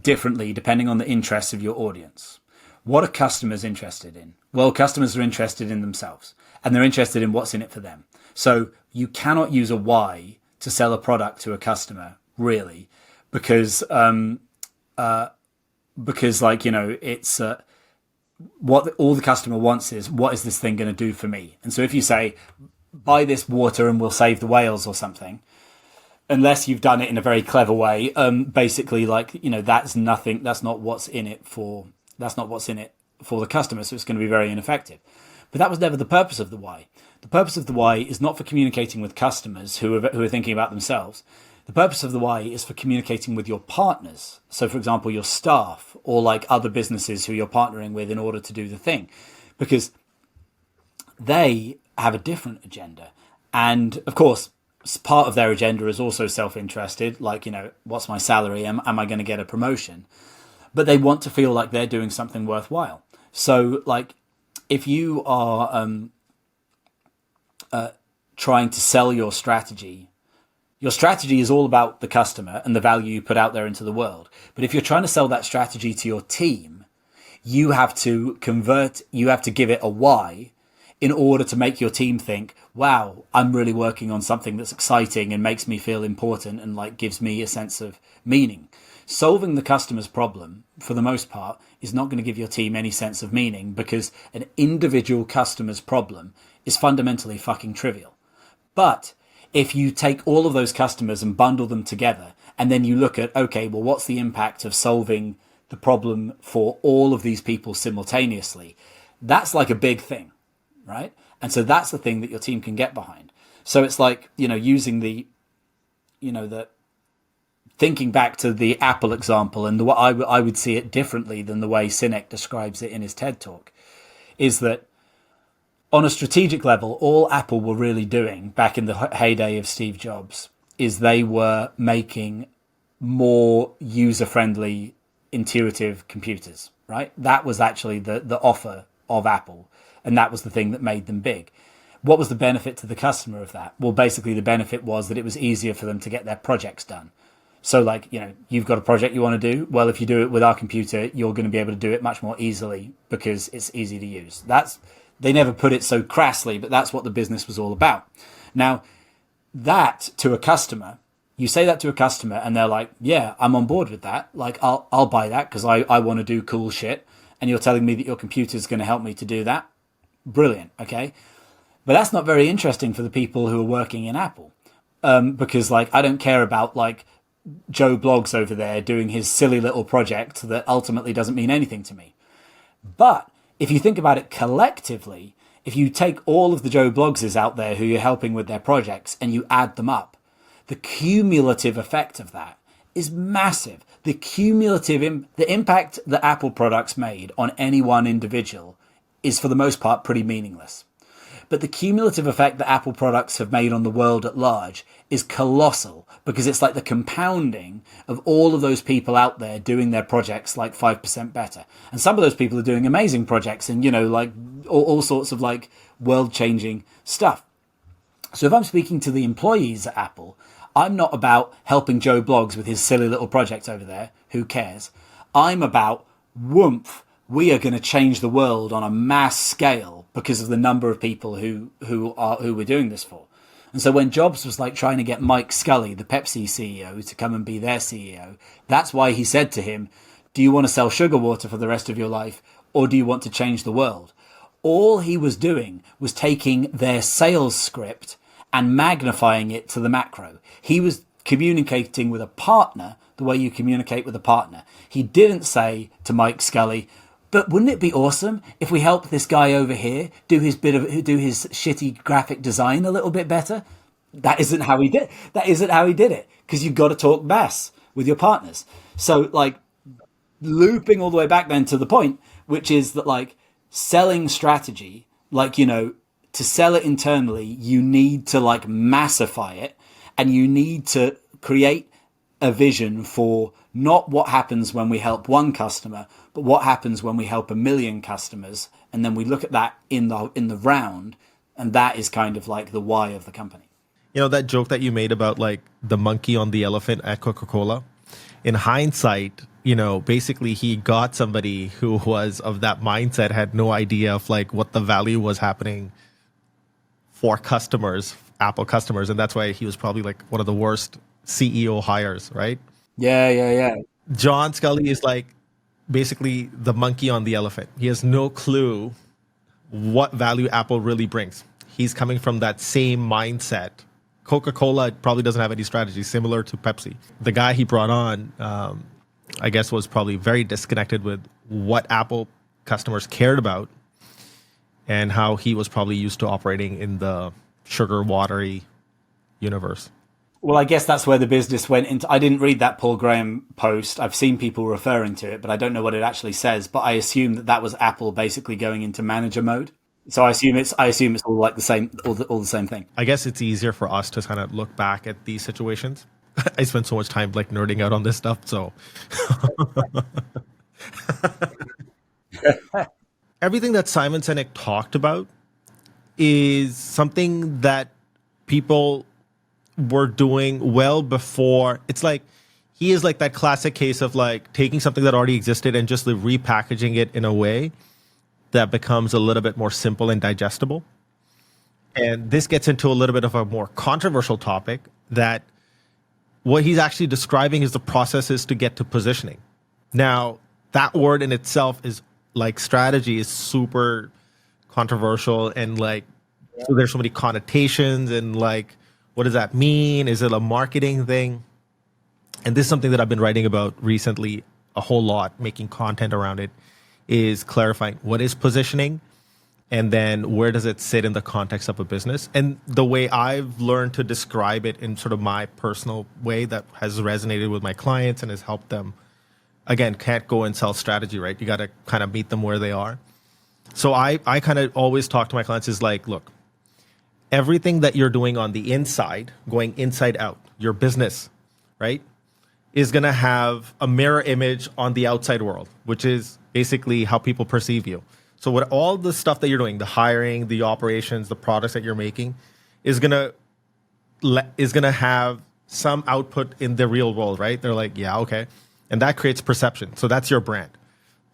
differently depending on the interests of your audience. What are customers interested in? Well, customers are interested in themselves, and they're interested in what's in it for them. So you cannot use a why to sell a product to a customer, really, because because like, it's what all the customer wants is, what is this thing going to do for me? And so if you say, buy this water and we'll save the whales or something, unless you've done it in a very clever way, basically like, that's nothing, that's not what's in it for the customer. So it's going to be very ineffective. But that was never the purpose of the why. The purpose of the why is not for communicating with customers who are thinking about themselves. The purpose of the why is for communicating with your partners. So, for example, your staff or like other businesses who you're partnering with in order to do the thing, because they have a different agenda. And of course, part of their agenda is also self-interested, like, what's my salary? Am I going to get a promotion? But they want to feel like they're doing something worthwhile. So, like, if you are trying to sell your strategy is all about the customer and the value you put out there into the world. But if you're trying to sell that strategy to your team, you have to give it a why in order to make your team think, wow, I'm really working on something that's exciting and makes me feel important and like gives me a sense of meaning. Solving the customer's problem, for the most part, is not going to give your team any sense of meaning, because an individual customer's problem is fundamentally fucking trivial. But if you take all of those customers and bundle them together, and then you look at, okay, well, what's the impact of solving the problem for all of these people simultaneously? That's like a big thing, right? And so that's the thing that your team can get behind. So it's like, using the thinking back to the Apple example, and I would see it differently than the way Sinek describes it in his TED Talk, is that on a strategic level, all Apple were really doing back in the heyday of Steve Jobs is they were making more user-friendly, intuitive computers, right? That was actually the offer of Apple, and that was the thing that made them big. What was the benefit to the customer of that? Well, basically the benefit was that it was easier for them to get their projects done. So like, you've got a project you want to do. Well, if you do it with our computer, you're going to be able to do it much more easily because it's easy to use. They never put it so crassly, but that's what the business was all about. Now, that to a customer, you say that to a customer and they're like, yeah, I'm on board with that. Like, I'll buy that because I want to do cool shit. And you're telling me that your computer is going to help me to do that. Brilliant. Okay. But that's not very interesting for the people who are working in Apple. Because like, I don't care about like Joe Bloggs over there doing his silly little project that ultimately doesn't mean anything to me. But if you think about it collectively, if you take all of the Joe Bloggses out there who you're helping with their projects and you add them up, the cumulative effect of that is massive. The impact that Apple products made on any one individual is for the most part pretty meaningless. But the cumulative effect that Apple products have made on the world at large is colossal, because it's like the compounding of all of those people out there doing their projects like 5% better. And some of those people are doing amazing projects and, like all sorts of like world-changing stuff. So if I'm speaking to the employees at Apple, I'm not about helping Joe Bloggs with his silly little project over there. Who cares? I'm about, whoomph, we are going to change the world on a mass scale because of the number of people who we're doing this for. And so when Jobs was like trying to get Mike Scully, the Pepsi CEO, to come and be their CEO, that's why he said to him, do you want to sell sugar water for the rest of your life, or do you want to change the world? All he was doing was taking their sales script and magnifying it to the macro. He was communicating with a partner the way you communicate with a partner. He didn't say to Mike Scully, but wouldn't it be awesome if we help this guy over here do his shitty graphic design a little bit better? That isn't how he did. That isn't how he did it, because you've got to talk mass with your partners. So like looping all the way back then to the point, which is that like selling strategy, like, to sell it internally, you need to like massify it, and you need to create a vision for not what happens when we help one customer, but what happens when we help 1 million customers. And then we look at that in the round, and that is kind of like the why of the company. That joke that you made about like the monkey on the elephant at Coca-Cola, in hindsight, basically he got somebody who was of that mindset, had no idea of like what the value was happening for customers, Apple customers. And that's why he was probably like one of the worst CEO hires, right? Yeah. John Scully is like, basically the monkey on the elephant. He has no clue what value Apple really brings. He's coming from that same mindset. Coca-Cola probably doesn't have any strategy similar to Pepsi. The guy he brought on, I guess, was probably very disconnected with what Apple customers cared about and how he was probably used to operating in the sugar watery universe. Well, I guess that's where the business went into. I didn't read that Paul Graham post. I've seen people referring to it, but I don't know what it actually says. But I assume that was Apple basically going into manager mode. So I assume it's all like the same, all the same thing. I guess it's easier for us to kind of look back at these situations. I spend so much time like nerding out on this stuff. So everything that Simon Sinek talked about is something that people were doing well before. It's like he is like that classic case of like taking something that already existed and just repackaging it in a way that becomes a little bit more simple and digestible. And this gets into a little bit of a more controversial topic that what he's actually describing is the processes to get to positioning. Now, that word in itself is like strategy is super controversial and like so there's so many connotations and like what does that mean? Is it a marketing thing? And this is something that I've been writing about recently a whole lot, making content around it, is clarifying what is positioning and then where does it sit in the context of a business. And the way I've learned to describe it in sort of my personal way that has resonated with my clients and has helped them, again, can't go and sell strategy, right? You got to kind of meet them where they are. So I kind of always talk to my clients is like, look, everything that you're doing on the inside, going inside out, your business, right, is going to have a mirror image on the outside world, which is basically how people perceive you. So what all the stuff that you're doing, the hiring, the operations, the products that you're making is going to have some output in the real world, right? They're like, yeah, okay. And that creates perception. So that's your brand.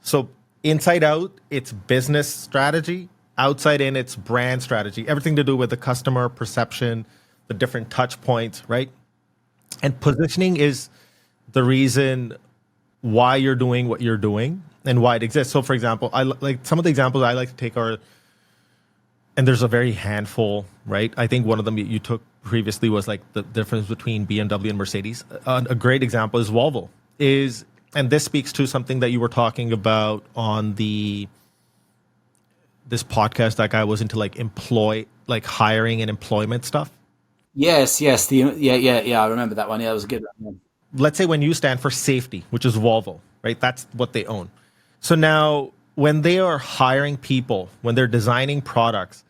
So inside out, it's business strategy. Outside in, it's brand strategy. Everything to do with the customer perception, the different touch points, right? And positioning is the reason why you're doing what you're doing and why it exists. So, for example, I like some of the examples I like to take are, and there's a very handful, right? I think one of them you took previously was like the difference between BMW and Mercedes. A great example is Volvo. And this speaks to something that you were talking about on this podcast. That guy was into like hiring and employment stuff. Yes. Yeah. I remember that one. Yeah, that was a good one. Let's say when you stand for safety, which is Volvo, right? That's what they own. So now when they are hiring people, when they're designing products,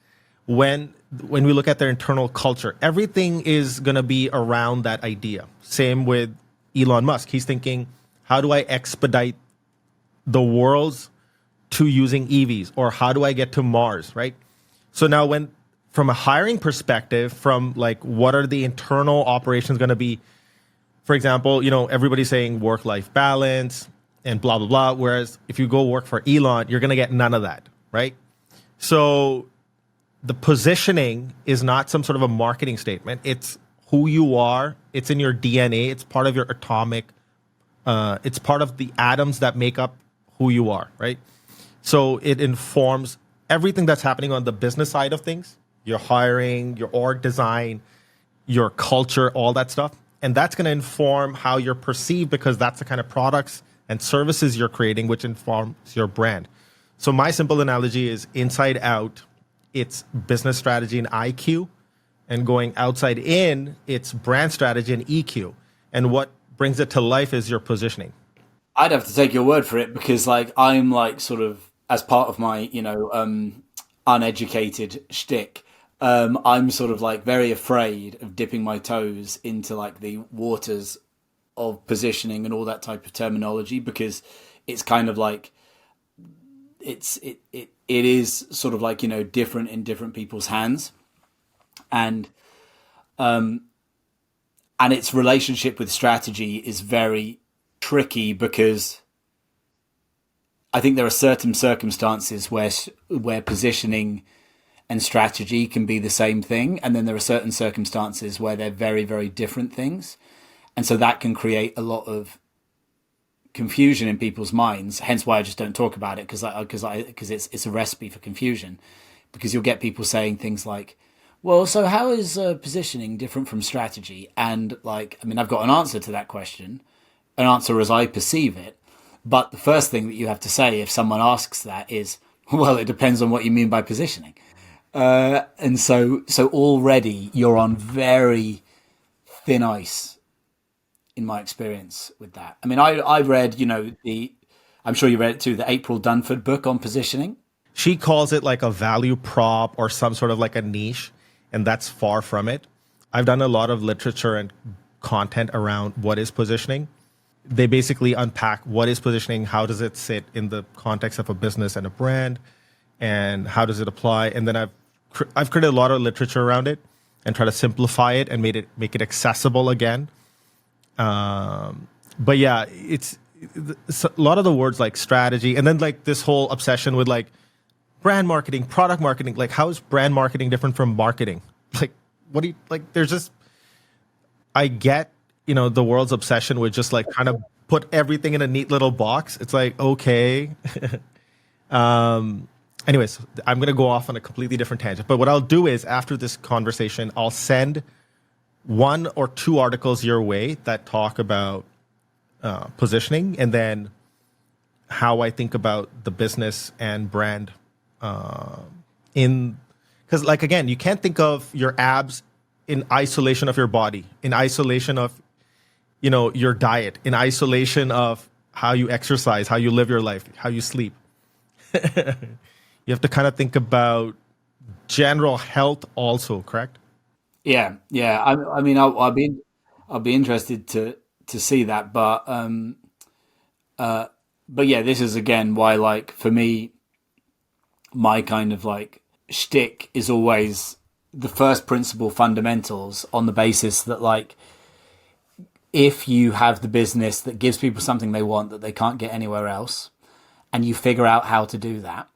when we look at their internal culture, everything is going to be around that idea. Same with Elon Musk. He's thinking, how do I expedite the world's to using EVs, or how do I get to Mars, right? So now from a hiring perspective, from like what are the internal operations going to be? For example, everybody's saying work-life balance and blah, blah, blah. Whereas if you go work for Elon, you're going to get none of that, right? So the positioning is not some sort of a marketing statement. It's who you are. It's in your DNA. It's part of your atomic. It's part of the atoms that make up who you are, right? So it informs everything that's happening on the business side of things, your hiring, your org design, your culture, all that stuff. And that's going to inform how you're perceived because that's the kind of products and services you're creating, which informs your brand. So my simple analogy is inside out, it's business strategy and IQ. And going outside in, it's brand strategy and EQ. And what brings it to life is your positioning. I'd have to take your word for it because like I'm like sort of as part of my, uneducated shtick, I'm sort of like very afraid of dipping my toes into like the waters of positioning and all that type of terminology because it's kind of like it is sort of like different in different people's hands, and its relationship with strategy is very tricky because I think there are certain circumstances where positioning and strategy can be the same thing. And then there are certain circumstances where they're very, very different things. And so that can create a lot of confusion in people's minds. Hence why I just don't talk about it, because it's a recipe for confusion. Because you'll get people saying things like, "Well, so how is positioning different from strategy?" And like, I mean, I've got an answer to that question, an answer as I perceive it. But the first thing that you have to say if someone asks that is, "Well, it depends on what you mean by positioning." And so already you're on very thin ice, in my experience with that. I mean, I read, I'm sure you read it too, the April Dunford book on positioning. She calls it like a value prop or some sort of like a niche, and that's far from it. I've done a lot of literature and content around what is positioning. They basically unpack what is positioning, how does it sit in the context of a business and a brand, and how does it apply. And then I've created a lot of literature around it and try to simplify it and make it accessible again. But yeah, it's a lot of the words like strategy, and then like this whole obsession with like brand marketing, product marketing. Like, how is brand marketing different from marketing? Like, what do you like? There's just, I get, the world's obsession with just like trying to put everything in a neat little box. It's like, okay. Anyways, I'm going to go off on a completely different tangent. But what I'll do is after this conversation, I'll send 1 or 2 articles your way that talk about positioning, and then how I think about the business and brand because like, again, you can't think of your abs in isolation of your body, in isolation of, your diet, in isolation of how you exercise, how you live your life, how you sleep. You have to kind of think about general health also, correct? Yeah, yeah. I mean, I'll be interested to see that, but yeah, this is again why, like, for me, my kind of like shtick is always the first principle fundamentals, on the basis that, like, if you have the business that gives people something they want that they can't get anywhere else, and you figure out how to do that,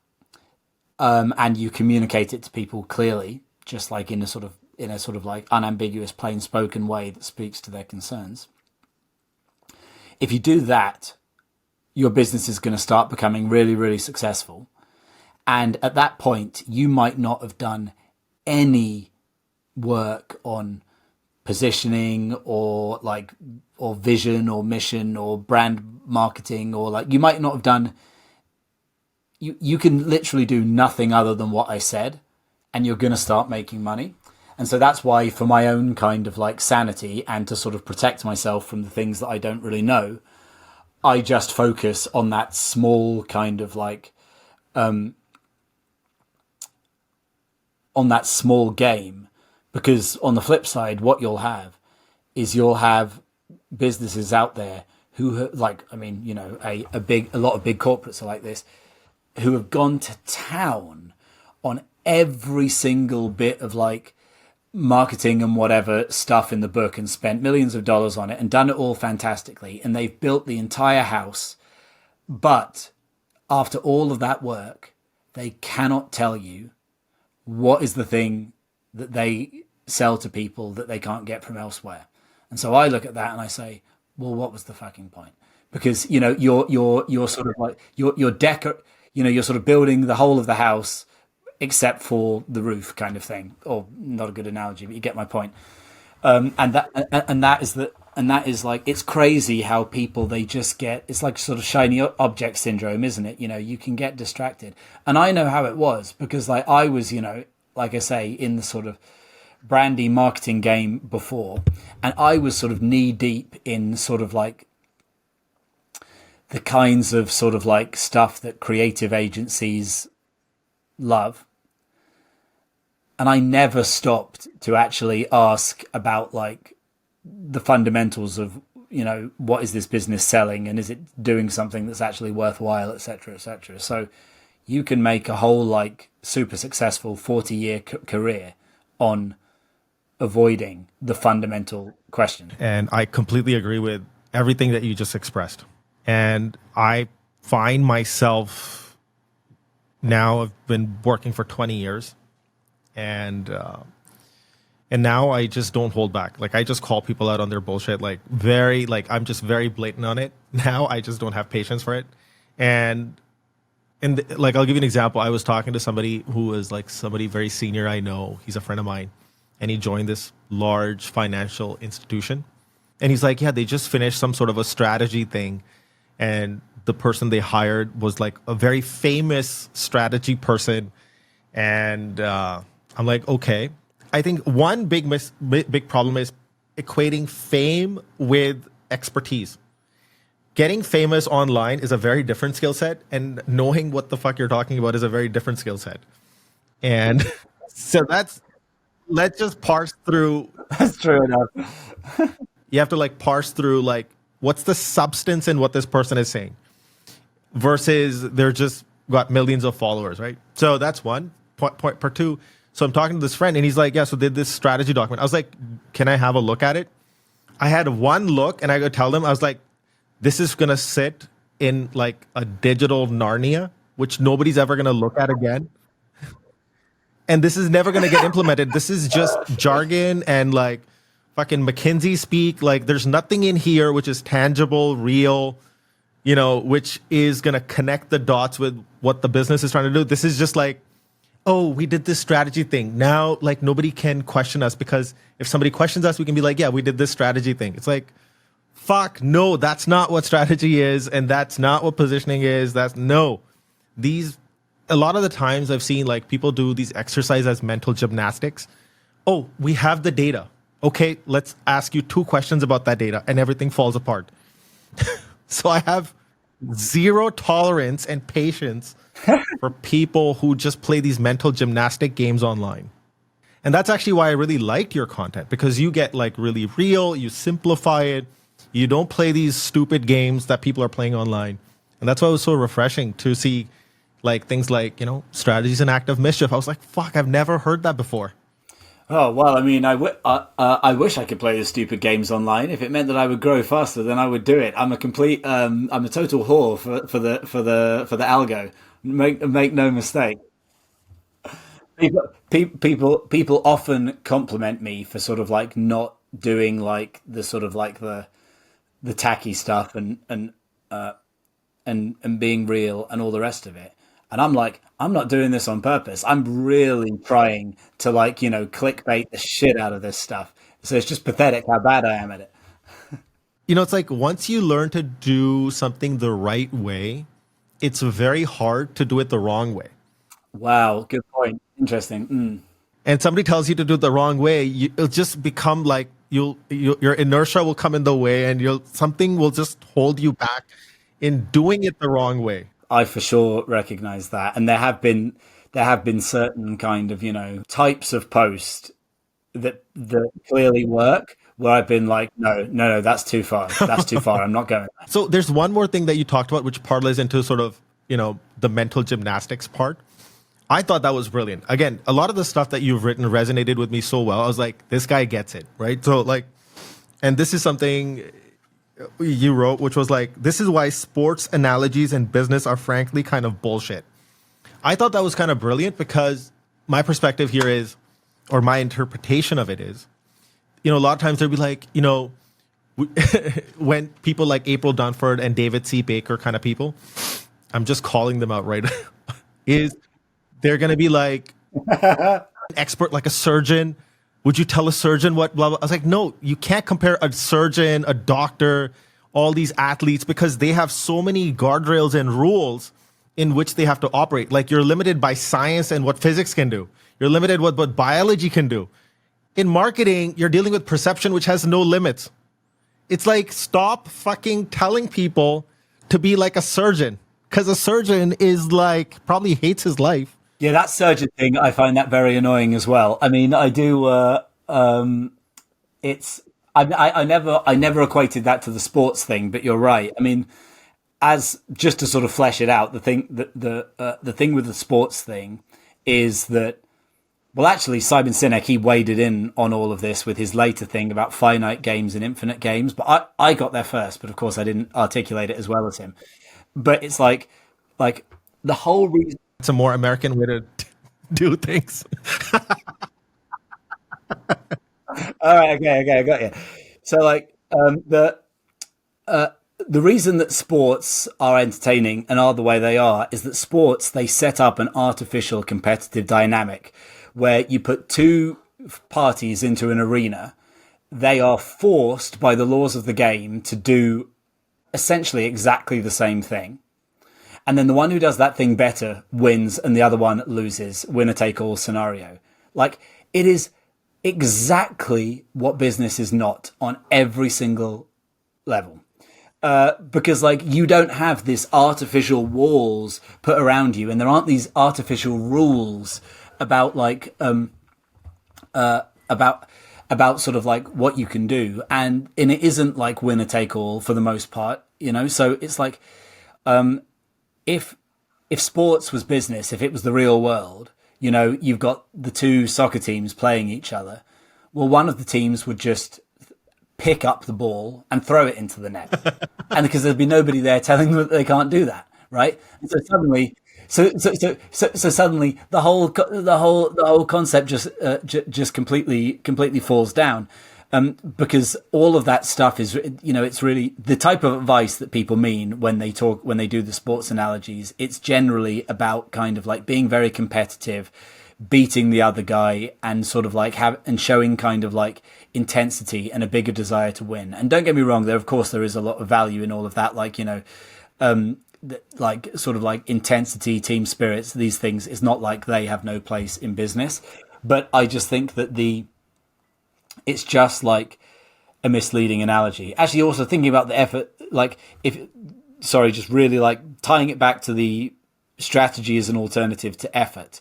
and you communicate it to people clearly, just like in a sort of like unambiguous, plain spoken way that speaks to their concerns. If you do that, your business is going to start becoming really, really successful. And at that point, you might not have done any work on positioning or vision or mission or brand marketing, or like, you might not have done, you can literally do nothing other than what I said, and you're going to start making money. And so that's why, for my own kind of like sanity, and to sort of protect myself from the things that I don't really know, I just focus on that small kind of like, on that small game. Because on the flip side, what you'll have businesses out there who, like, I mean, a lot of big corporates are like this, who have gone to town on every single bit of like marketing and whatever stuff in the book, and spent millions of dollars on it and done it all fantastically. And they've built the entire house. But after all of that work, they cannot tell you what is the thing that they sell to people that they can't get from elsewhere. And so I look at that and I say, well, what was the fucking point? Because, you're sort of like, you're sort of building the whole of the house except for the roof, kind of thing. Or, not a good analogy, but you get my point. And that is like, it's crazy how people, they just it's like sort of shiny object syndrome, isn't it? You can get distracted. And I know how it was, because like I was, like I say, in the sort of brandy marketing game before, and I was sort of knee deep in sort of like the kinds of sort of like stuff that creative agencies love. And I never stopped to actually ask about like the fundamentals of, what is this business selling, and is it doing something that's actually worthwhile, etc., etc. So you can make a whole like super successful 40-year career on avoiding the fundamental question. And I completely agree with everything that you just expressed. And I find myself now, I've been working for 20 years, and And now I just don't hold back. Like I just call people out on their bullshit. Like very, like I'm just very blatant on it. Now I just don't have patience for it. And like I'll give you an example. I was talking to somebody who is like somebody very senior I know. He's a friend of mine, and he joined this large financial institution. And he's like, yeah, they just finished some sort of a strategy thing, and the person they hired was like a very famous strategy person. And I'm like, okay. I think one big problem is equating fame with expertise. Getting famous online is a very different skill set, and knowing what the fuck you're talking about is a very different skill set. And so let's just parse through. That's true enough. You have to like parse through like what's the substance in what this person is saying versus they're just got millions of followers, right? So that's one point. Part two. So I'm talking to this friend, and he's like, "Yeah, so did this strategy document." I was like, "Can I have a look at it?" I had one look, and I go tell them, I was like, "This is gonna sit in like a digital Narnia, which nobody's ever gonna look at again, and this is never gonna get implemented. This is just jargon and like fucking McKinsey speak. Like, there's nothing in here which is tangible, real." Which is going to connect the dots with what the business is trying to do. This is just like, oh, we did this strategy thing. Now, like, nobody can question us because if somebody questions us, we can be like, yeah, we did this strategy thing. It's like, fuck, no, that's not what strategy is. And that's not what positioning is. A lot of the times I've seen like people do these exercises as mental gymnastics. Oh, we have the data. Okay, let's ask you two questions about that data, and everything falls apart. So I have zero tolerance and patience for people who just play these mental gymnastic games online. And that's actually why I really liked your content, because you get like really real, you simplify it, you don't play these stupid games that people are playing online. And that's why it was so refreshing to see like things like, strategies and active mischief. I was like, fuck, I've never heard that before. Oh well, I mean, I wish I could play the stupid games online. If it meant that I would grow faster, then I would do it. I'm a total whore for the algo. Make no mistake. People often compliment me for sort of like not doing like the sort of like the tacky stuff and being real and all the rest of it. And I'm like, I'm not doing this on purpose. I'm really trying to like, clickbait the shit out of this stuff. So it's just pathetic how bad I am at it. It's like once you learn to do something the right way, it's very hard to do it the wrong way. Wow, good point. Interesting. Mm. And somebody tells you to do it the wrong way, it'll just become like your inertia will come in the way, and something will just hold you back in doing it the wrong way. I for sure recognize that, and there have been certain kind of types of post that clearly work where I've been like, no, no, no, that's too far. That's too far. I'm not going there. So there's one more thing that you talked about, which parlays into sort of, the mental gymnastics part. I thought that was brilliant. Again, a lot of the stuff that you've written resonated with me so well. I was like, this guy gets it, right? So like, and this is something you wrote, which was like, this is why sports analogies and business are frankly kind of bullshit. I thought that was kind of brilliant because my perspective here is, or my interpretation of it is, a lot of times they'll be like, when people like April Dunford and David C. Baker kind of people, I'm just calling them out right is they're going to be like expert, like a surgeon. Would you tell a surgeon what blah, blah? I was like, no, you can't compare a surgeon, a doctor, all these athletes, because they have so many guardrails and rules in which they have to operate. Like you're limited by science and what physics can do. You're limited what biology can do. In marketing, you're dealing with perception, which has no limits. It's like, stop fucking telling people to be like a surgeon, because a surgeon is like, probably hates his life. Yeah, that surgeon thing, I find that very annoying as well. I mean, I do. It's I never equated that to the sports thing, but you're right. I mean, as just to sort of flesh it out, the thing with the sports thing is that, well, actually, Simon Sinek, he waded in on all of this with his later thing about finite games and infinite games. But I got there first, but of course I didn't articulate it as well as him. But it's like the whole reason. It's a more American way to do things. All right, okay, I got you. So like the reason that sports are entertaining and are the way they are is that sports, they set up an artificial competitive dynamic where you put two parties into an arena. They are forced by the laws of the game to do essentially exactly the same thing. And then the one who does that thing better wins and the other one loses. Winner take all scenario. Like, it is exactly what business is not on every single level. Because like you don't have this artificial walls put around you, and there aren't these artificial rules about like about sort of like what you can do, and it isn't like winner take all for the most part, you know. So it's like if sports was business, if it was the real world, you know, you've got the two soccer teams playing each other. Well, one of the teams would just pick up the ball and throw it into the net, and because there'd be nobody there telling them that they can't do that, right? And so suddenly, so suddenly the whole concept just completely falls down, because all of that stuff is, you know, it's really the type of advice that people mean when they do the sports analogies. It's generally about kind of like being very competitive, beating the other guy, and sort of like and showing kind of like intensity and a bigger desire to win. And don't get me wrong, there is a lot of value in all of that, like, you know, like sort of like intensity, team spirits, these things. It's not like they have no place in business, but I just think that it's just like a misleading analogy. Actually, also thinking about the effort, like just really like tying it back to the strategy as an alternative to effort.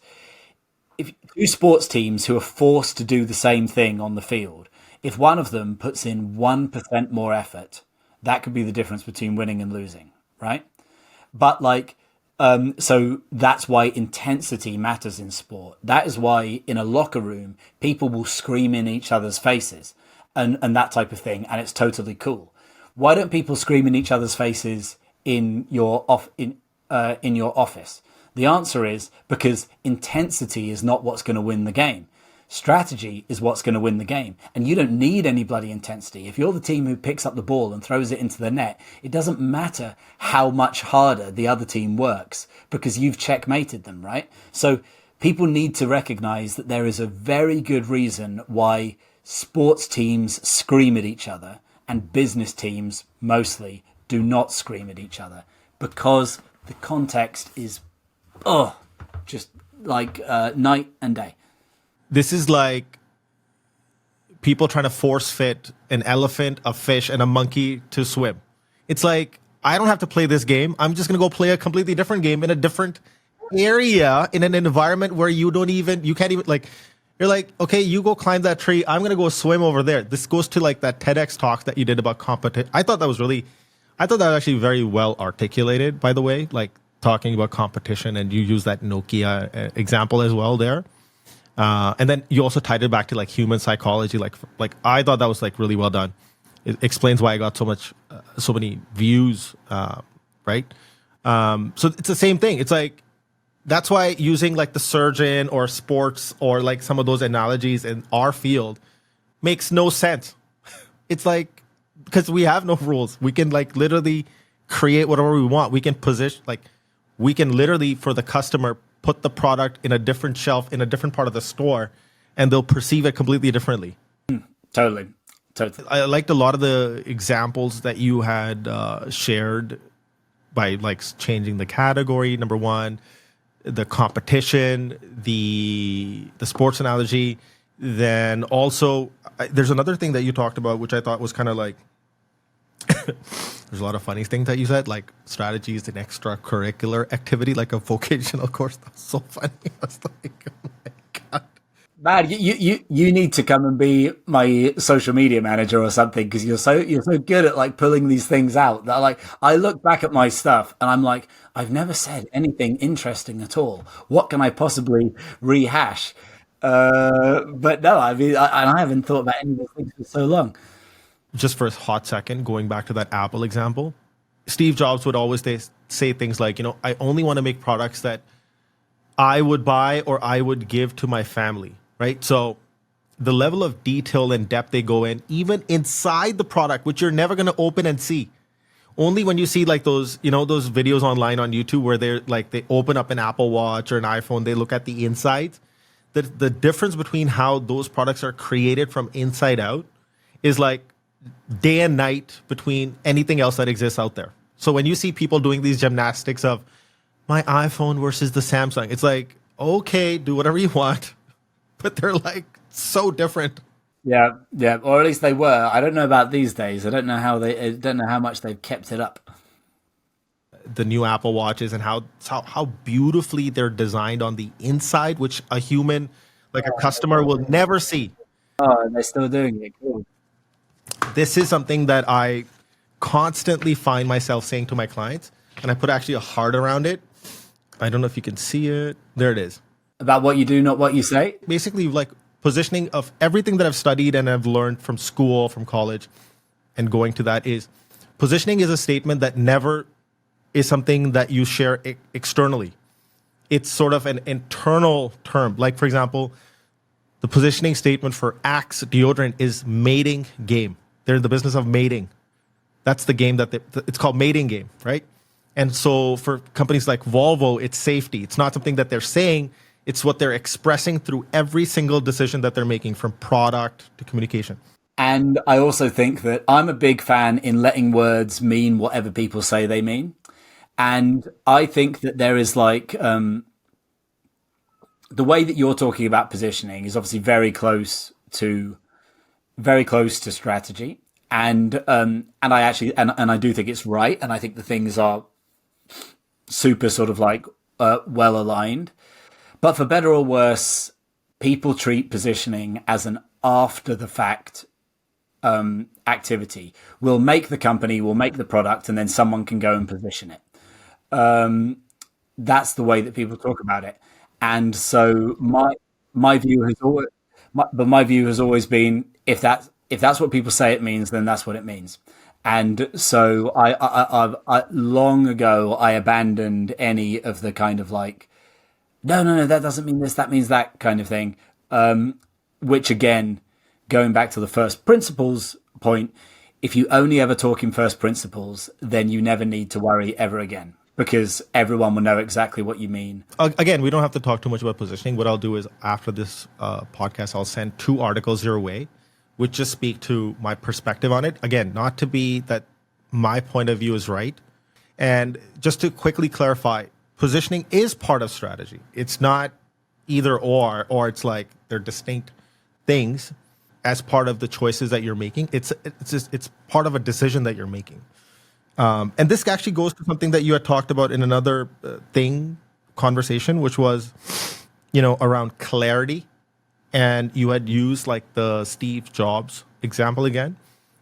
If two sports teams who are forced to do the same thing on the field, if one of them puts in 1% more effort, that could be the difference between winning and losing, right? But like, so that's why intensity matters in sport. That is why in a locker room, people will scream in each other's faces and that type of thing. And it's totally cool. Why don't people scream in each other's faces in your office? The answer is because intensity is not what's going to win the game. Strategy is what's going to win the game. And you don't need any bloody intensity. If you're the team who picks up the ball and throws it into the net, it doesn't matter how much harder the other team works because you've checkmated them, right? So people need to recognize that there is a very good reason why sports teams scream at each other and business teams mostly do not scream at each other, because the context is just like night and day. This is like people trying to force fit an elephant, a fish, and a monkey to swim. It's like, I don't have to play this game. I'm just going to go play a completely different game in a different area, in an environment where you can't even, like, you're like, okay, you go climb that tree. I'm going to go swim over there. This goes to like that TEDx talk that you did about competition. I thought that was actually very well articulated, by the way, like talking about competition, and you use that Nokia example as well there. And then you also tied it back to like human psychology. Like I thought that was like really well done. It explains why I got so many views, right? So it's the same thing. It's like, that's why using like the surgeon or sports or like some of those analogies in our field makes no sense. It's like, because we have no rules. We can like literally create whatever we want. We can we can literally, for the customer, put the product in a different shelf in a different part of the store, and they'll perceive it completely differently. Totally. I liked a lot of the examples that you had shared by like changing the category, number one, the competition, the sports analogy. Then also, there's another thing that you talked about, which I thought was kind of like, there's a lot of funny things that you said, like strategy is an extracurricular activity, like a vocational course. That's so funny. I was like, oh my God. Man, you need to come and be my social media manager or something, because you're so good at like pulling these things out that like I look back at my stuff and I'm like, I've never said anything interesting at all. What can I possibly rehash? But no, I mean, I haven't thought about any of these things for so long. Just for a hot second, going back to that Apple example, Steve Jobs would always say things like, I only want to make products that I would buy or I would give to my family, right? So the level of detail and depth they go in, even inside the product, which you're never going to open and see. Only when you see like those, those videos online on YouTube where they're like, they open up an Apple Watch or an iPhone, they look at the insides. The difference between how those products are created from inside out is like day and night between anything else that exists out there. So when you see people doing these gymnastics of my iPhone versus the Samsung, it's like, okay, do whatever you want, but they're like so different. Yeah, yeah, or at least they were. I don't know about these days. I don't know how much they've kept it up. The new Apple Watches and how beautifully they're designed on the inside, which a human, like a customer, will never see. Oh, and they're still doing it. Cool. This is something that I constantly find myself saying to my clients, and I put actually a heart around it. I don't know if you can see it. There it is. About what you do, not what you say. Basically, like positioning of everything that I've studied and I've learned from school, from college, and going to that is positioning is a statement that never is something that you share externally. It's sort of an internal term. Like, for example, the positioning statement for Axe deodorant is mating game. They're in the business of mating. That's the game it's called mating game, right? And so for companies like Volvo, it's safety. It's not something that they're saying. It's what they're expressing through every single decision that they're making, from product to communication. And I also think that I'm a big fan in letting words mean whatever people say they mean. And I think that there is like the way that you're talking about positioning is obviously very close to strategy. And I do think it's right. And I think the things are super sort of like well aligned. But for better or worse, people treat positioning as an after the fact activity. We'll make the company, we'll make the product, and then someone can go and position it. That's the way that people talk about it. And so my view has always been, if that's what people say it means, then that's what it means. And so I long ago I abandoned any of the kind of like, no, that doesn't mean this, that means that kind of thing. Which again, going back to the first principles point, if you only ever talk in first principles, then you never need to worry ever again, because everyone will know exactly what you mean. Again, we don't have to talk too much about positioning. What I'll do is after this podcast, I'll send 2 articles your way, which just speak to my perspective on it. Again, not to be that my point of view is right. And just to quickly clarify, positioning is part of strategy. It's not either or it's like they're distinct things as part of the choices that you're making. It's part of a decision that you're making. And this actually goes to something that you had talked about in another conversation, which was, around clarity. And you had used like the Steve Jobs example again.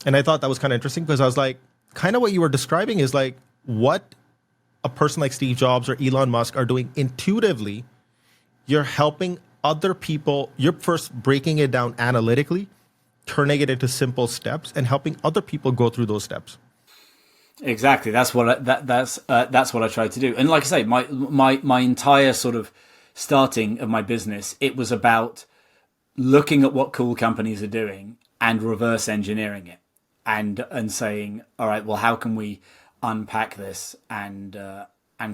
And I thought that was kind of interesting, because I was like, kind of what you were describing is like what a person like Steve Jobs or Elon Musk are doing intuitively. You're helping other people. You're first breaking it down analytically, turning it into simple steps, and helping other people go through those steps. Exactly. That's what I tried to do. And like I say, my entire sort of starting of my business, it was about looking at what cool companies are doing and reverse engineering it, and saying, all right, well, how can we unpack this and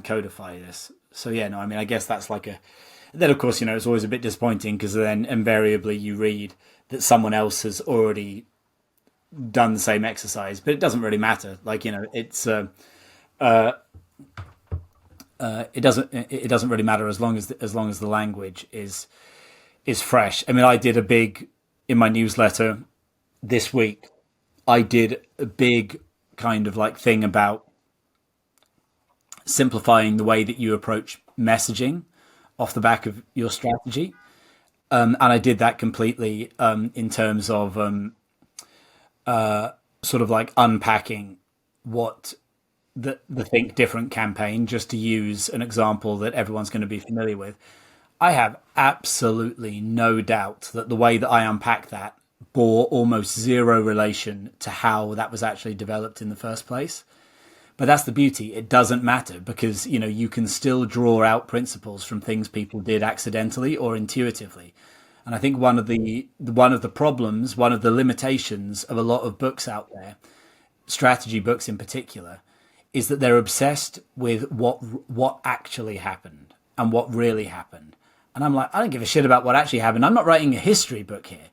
codify this? So yeah, no, I mean, I guess that's like then of course, it's always a bit disappointing, because then invariably you read that someone else has already done the same exercise, but it doesn't really matter. Like, it's it doesn't really matter as long as the language is fresh. I mean, I did in my newsletter this week, I did a big kind of like thing about simplifying the way that you approach messaging off the back of your strategy. And I did that completely in terms of sort of like unpacking what the Think Different campaign, just to use an example that everyone's going to be familiar with. I have absolutely no doubt that the way that I unpack that bore almost zero relation to how that was actually developed in the first place. But that's the beauty. It doesn't matter, because, you can still draw out principles from things people did accidentally or intuitively. And I think one of the problems, one of the limitations of a lot of books out there, strategy books in particular, is that they're obsessed with what actually happened and what really happened. And I'm like, I don't give a shit about what actually happened. I'm not writing a history book here.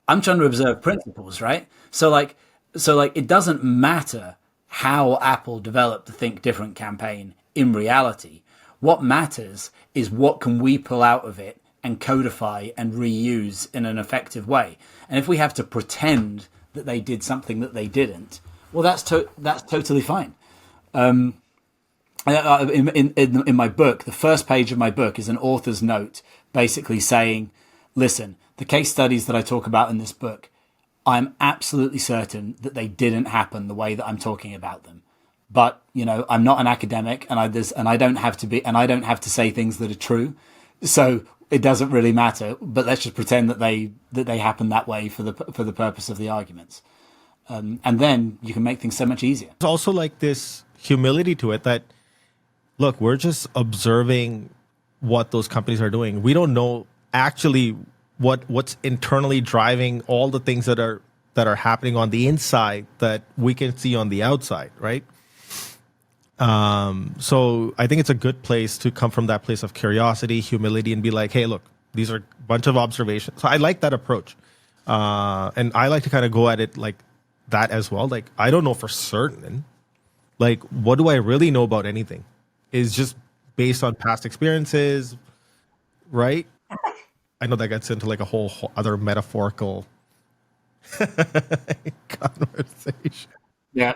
I'm trying to observe principles, right? So like it doesn't matter how Apple developed the Think Different campaign in reality. What matters is what can we pull out of it and codify and reuse in an effective way. And if we have to pretend that they did something that they didn't, well, that's totally fine. In my book, the first page of my book is an author's note basically saying, listen, the case studies that I talk about in this book, I'm absolutely certain that they didn't happen the way that I'm talking about them. But, I'm not an academic, and I don't have to be, and I don't have to say things that are true. So it doesn't really matter, but let's just pretend that they happen that way for the purpose of the arguments. And then you can make things so much easier. There's also like this humility to it that, look, we're just observing what those companies are doing. We don't know actually what's internally driving all the things that are happening on the inside that we can see on the outside, right? So I think it's a good place to come from that place of curiosity, humility, and be like, hey, look, these are a bunch of observations. So I like that approach. And I like to kind of go at it like that as well. Like, I don't know for certain. Like, what do I really know about anything? Is just based on past experiences, right? I know that gets into like a whole other metaphorical conversation. Yeah.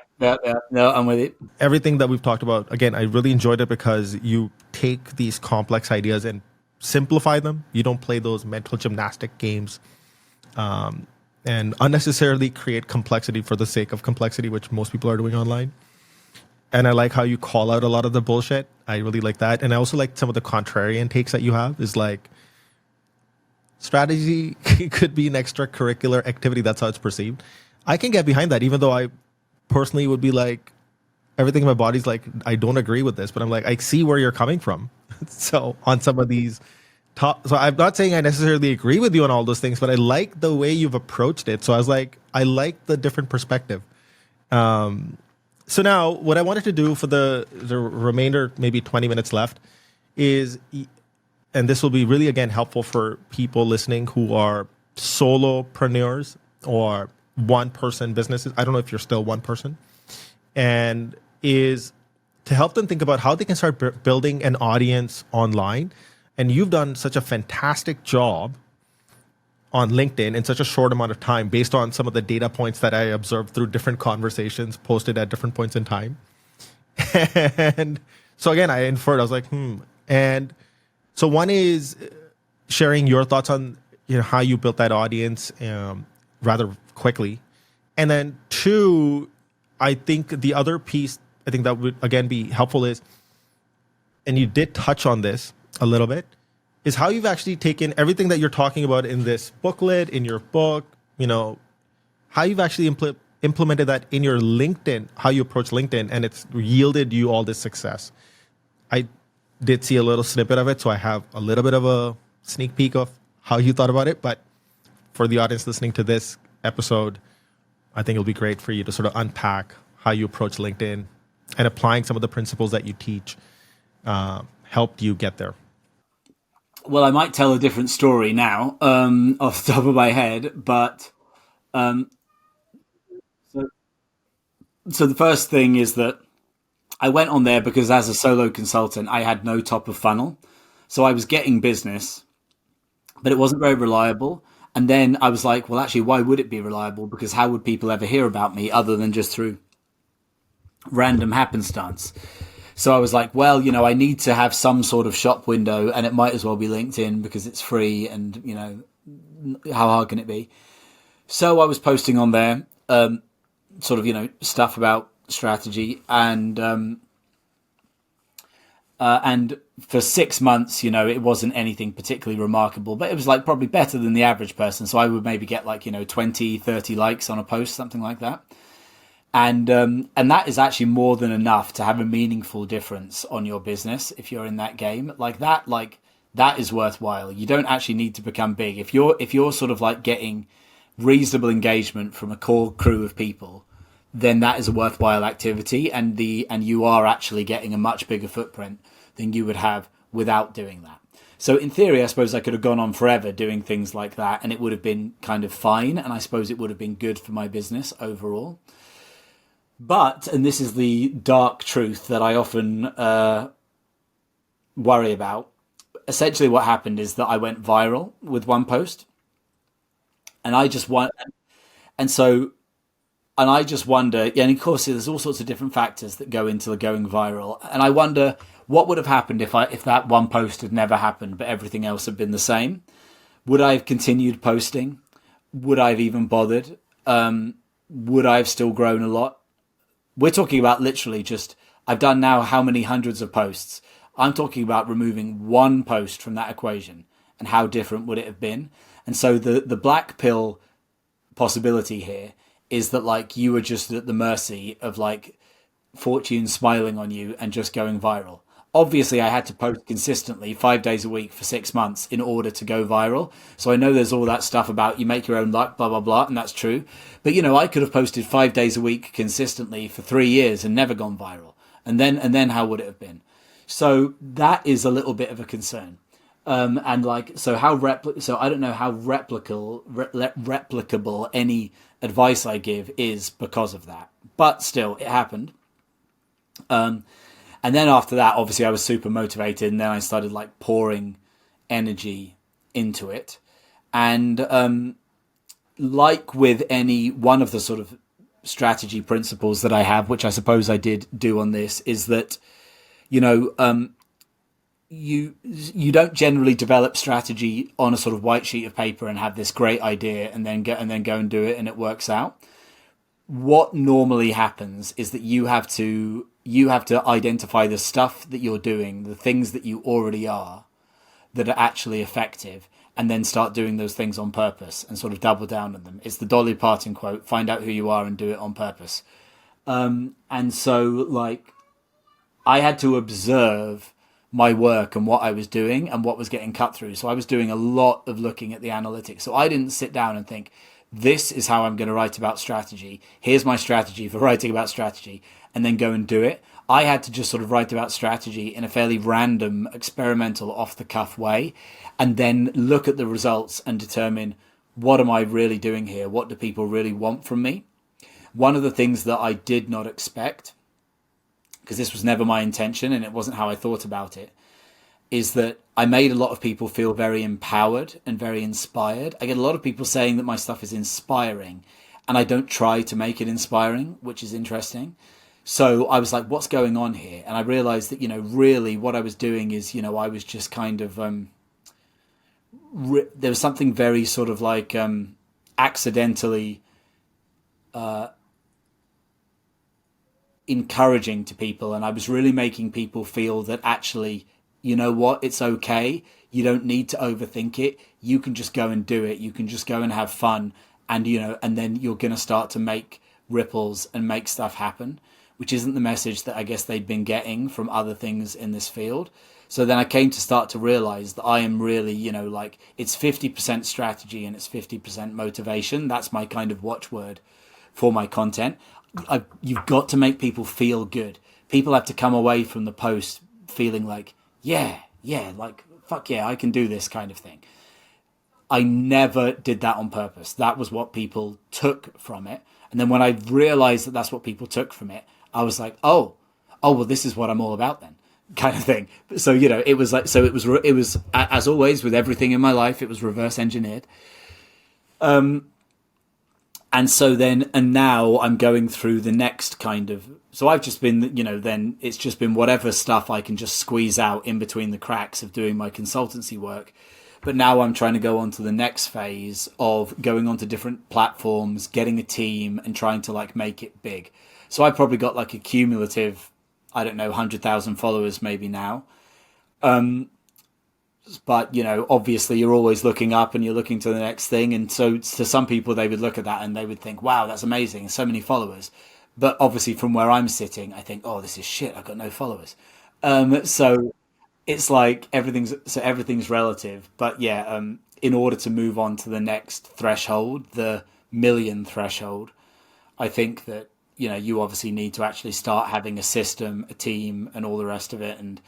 No, I'm with it. Everything that we've talked about, again, I really enjoyed it because you take these complex ideas and simplify them. You don't play those mental gymnastic games and unnecessarily create complexity for the sake of complexity, which most people are doing online. And I like how you call out a lot of the bullshit. I really like that. And I also like some of the contrarian takes that you have is like, strategy could be an extracurricular activity. That's how it's perceived. I can get behind that, even though I personally would be like, everything in my body's like, I don't agree with this, but I'm like, I see where you're coming from. So on some of these so I'm not saying I necessarily agree with you on all those things, but I like the way you've approached it. So I was like, I like the different perspective. So now what I wanted to do for the remainder, maybe 20 minutes left, is, and this will be really, again, helpful for people listening who are solopreneurs or one-person businesses. I don't know if you're still one person. And is to help them think about how they can start building an audience online. And you've done such a fantastic job on LinkedIn in such a short amount of time based on some of the data points that I observed through different conversations posted at different points in time. And so again, I inferred, I was like, And so one is sharing your thoughts on how you built that audience rather quickly. And then two, I think the other piece I think that would again be helpful is, and you did touch on this a little bit, is how you've actually taken everything that you're talking about in this booklet, in your book, how you've actually implemented that in your LinkedIn, how you approach LinkedIn, and it's yielded you all this success. I did see a little snippet of it, so I have a little bit of a sneak peek of how you thought about it. But for the audience listening to this episode, I think it'll be great for you to sort of unpack how you approach LinkedIn and applying some of the principles that you teach helped you get there. Well, I might tell a different story now off the top of my head, but so the first thing is that I went on there because as a solo consultant, I had no top of funnel. So I was getting business, but it wasn't very reliable. And then I was like, well, actually, why would it be reliable? Because how would people ever hear about me other than just through random happenstance? So I was like, well, I need to have some sort of shop window, and it might as well be LinkedIn because it's free and, how hard can it be? So I was posting on there sort of, stuff about strategy and for 6 months, it wasn't anything particularly remarkable, but it was like probably better than the average person. So I would maybe get like, 20, 30 likes on a post, something like that. And that is actually more than enough to have a meaningful difference on your business if you're in that game like that. Like that is worthwhile. You don't actually need to become big. If you're sort of like getting reasonable engagement from a core crew of people, then that is a worthwhile activity, and you are actually getting a much bigger footprint than you would have without doing that. So in theory, I suppose I could have gone on forever doing things like that, and it would have been kind of fine, and I suppose it would have been good for my business overall. But, and this is the dark truth that I often worry about, essentially what happened is that I went viral with one post, and I just want, and so, and I just wonder, yeah, and of course, there's all sorts of different factors that go into the going viral, and I wonder what would have happened if that one post had never happened, but everything else had been the same. Would I have continued posting? Would I have even bothered? Would I have still grown a lot? We're talking about literally just, I've done now how many hundreds of posts. I'm talking about removing one post from that equation, and how different would it have been? And so the black pill possibility here is that like you are just at the mercy of like fortune smiling on you and just going viral. Obviously, I had to post consistently 5 days a week for 6 months in order to go viral. So I know there's all that stuff about you make your own luck, blah, blah, blah, and that's true. But, you know, I could have posted 5 days a week consistently for 3 years and never gone viral. And then how would it have been? So that is a little bit of a concern. And like, so so I don't know how replicable any advice I give is because of that. But still, it happened. And then after that, obviously, I was super motivated, and then I started like pouring energy into it. And like with any one of the sort of strategy principles that I have, which I suppose I did do on this, is that you know you don't generally develop strategy on a sort of white sheet of paper and have this great idea and then go and do it and it works out. What normally happens is that you have to identify the stuff that you're doing, the things that you already are that are actually effective, and then start doing those things on purpose and sort of double down on them. It's the Dolly Parton quote: "Find out who you are and do it on purpose." And so, like, I had to observe my work and what I was doing and what was getting cut through. So I was doing a lot of looking at the analytics. So I didn't sit down and think, this is how I'm going to write about strategy. Here's my strategy for writing about strategy, and then go and do it. I had to just sort of write about strategy in a fairly random, experimental, off the cuff way, and then look at the results and determine, what am I really doing here? What do people really want from me? One of the things that I did not expect, because this was never my intention and it wasn't how I thought about it, is that I made a lot of people feel very empowered and very inspired. I get a lot of people saying that my stuff is inspiring, and I don't try to make it inspiring, which is interesting. So I was like, what's going on here? And I realized that, really what I was doing is, I was just kind of, there was something very sort of like accidentally encouraging to people. And I was really making people feel that actually, you know what, it's okay. You don't need to overthink it. You can just go and do it. You can just go and have fun. And, and then you're going to start to make ripples and make stuff happen, which isn't the message that I guess they'd been getting from other things in this field. So then I came to start to realize that I am really, like, it's 50% strategy and it's 50% motivation. That's my kind of watchword for my content. You've got to make people feel good. People have to come away from the post feeling like, yeah, like, fuck yeah, I can do this kind of thing. I never did that on purpose. That was what people took from it. And then when I realized that that's what people took from it, I was like, oh, well, this is what I'm all about then, kind of thing. So, it was like, so it was, as always with everything in my life, it was reverse engineered. And so then, and now I'm going through the next kind of, so I've just been, then it's just been whatever stuff I can just squeeze out in between the cracks of doing my consultancy work. But now I'm trying to go on to the next phase of going onto different platforms, getting a team and trying to like make it big. So I probably got like a cumulative, I don't know, 100,000 followers maybe now. But, obviously you're always looking up and you're looking to the next thing. And so to some people, they would look at that and they would think, wow, that's amazing. So many followers. But obviously from where I'm sitting, I think, oh, this is shit. I've got no followers. So it's like everything's relative. But yeah, in order to move on to the next threshold, the million threshold, I think that you obviously need to actually start having a system, a team, and all the rest of it, and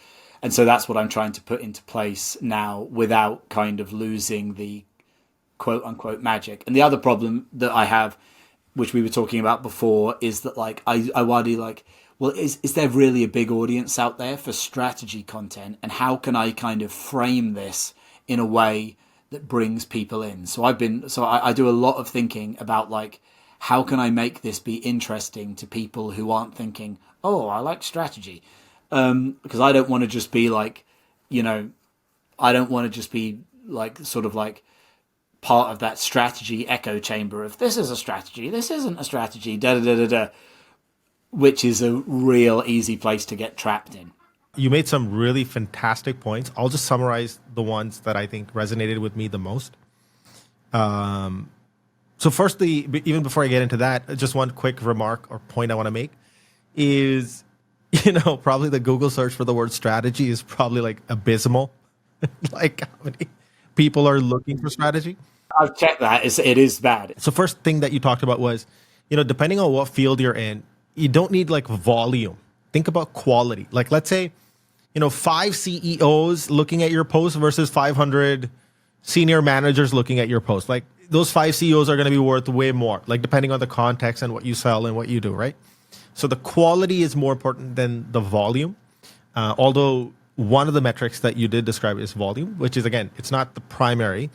so that's what I'm trying to put into place now without kind of losing the quote unquote magic. And the other problem that I have, which we were talking about before, is that like I worry like, well, is there really a big audience out there for strategy content, and how can I kind of frame this in a way that brings people in? So I do a lot of thinking about like, how can I make this be interesting to people who aren't thinking, oh, I like strategy, because I don't want to just be like, you know, I don't want to just be like sort of like part of that strategy echo chamber of this is a strategy, this isn't a strategy, da da da da da, which is a real easy place to get trapped in. You made some really fantastic points. I'll just summarize the ones that I think resonated with me the most. So firstly, even before I get into that, just one quick remark or point I want to make is, probably the Google search for the word strategy is probably like abysmal. Like how many people are looking for strategy? I've checked that. It is bad. So first thing that you talked about was, depending on what field you're in, you don't need like volume. Think about quality. Like let's say, 5 CEOs looking at your post versus 500 senior managers looking at your post. Like those 5 CEOs are going to be worth way more, like depending on the context and what you sell and what you do, right? So the quality is more important than the volume. Although one of the metrics that you did describe is volume, which is, again, it's not the primary.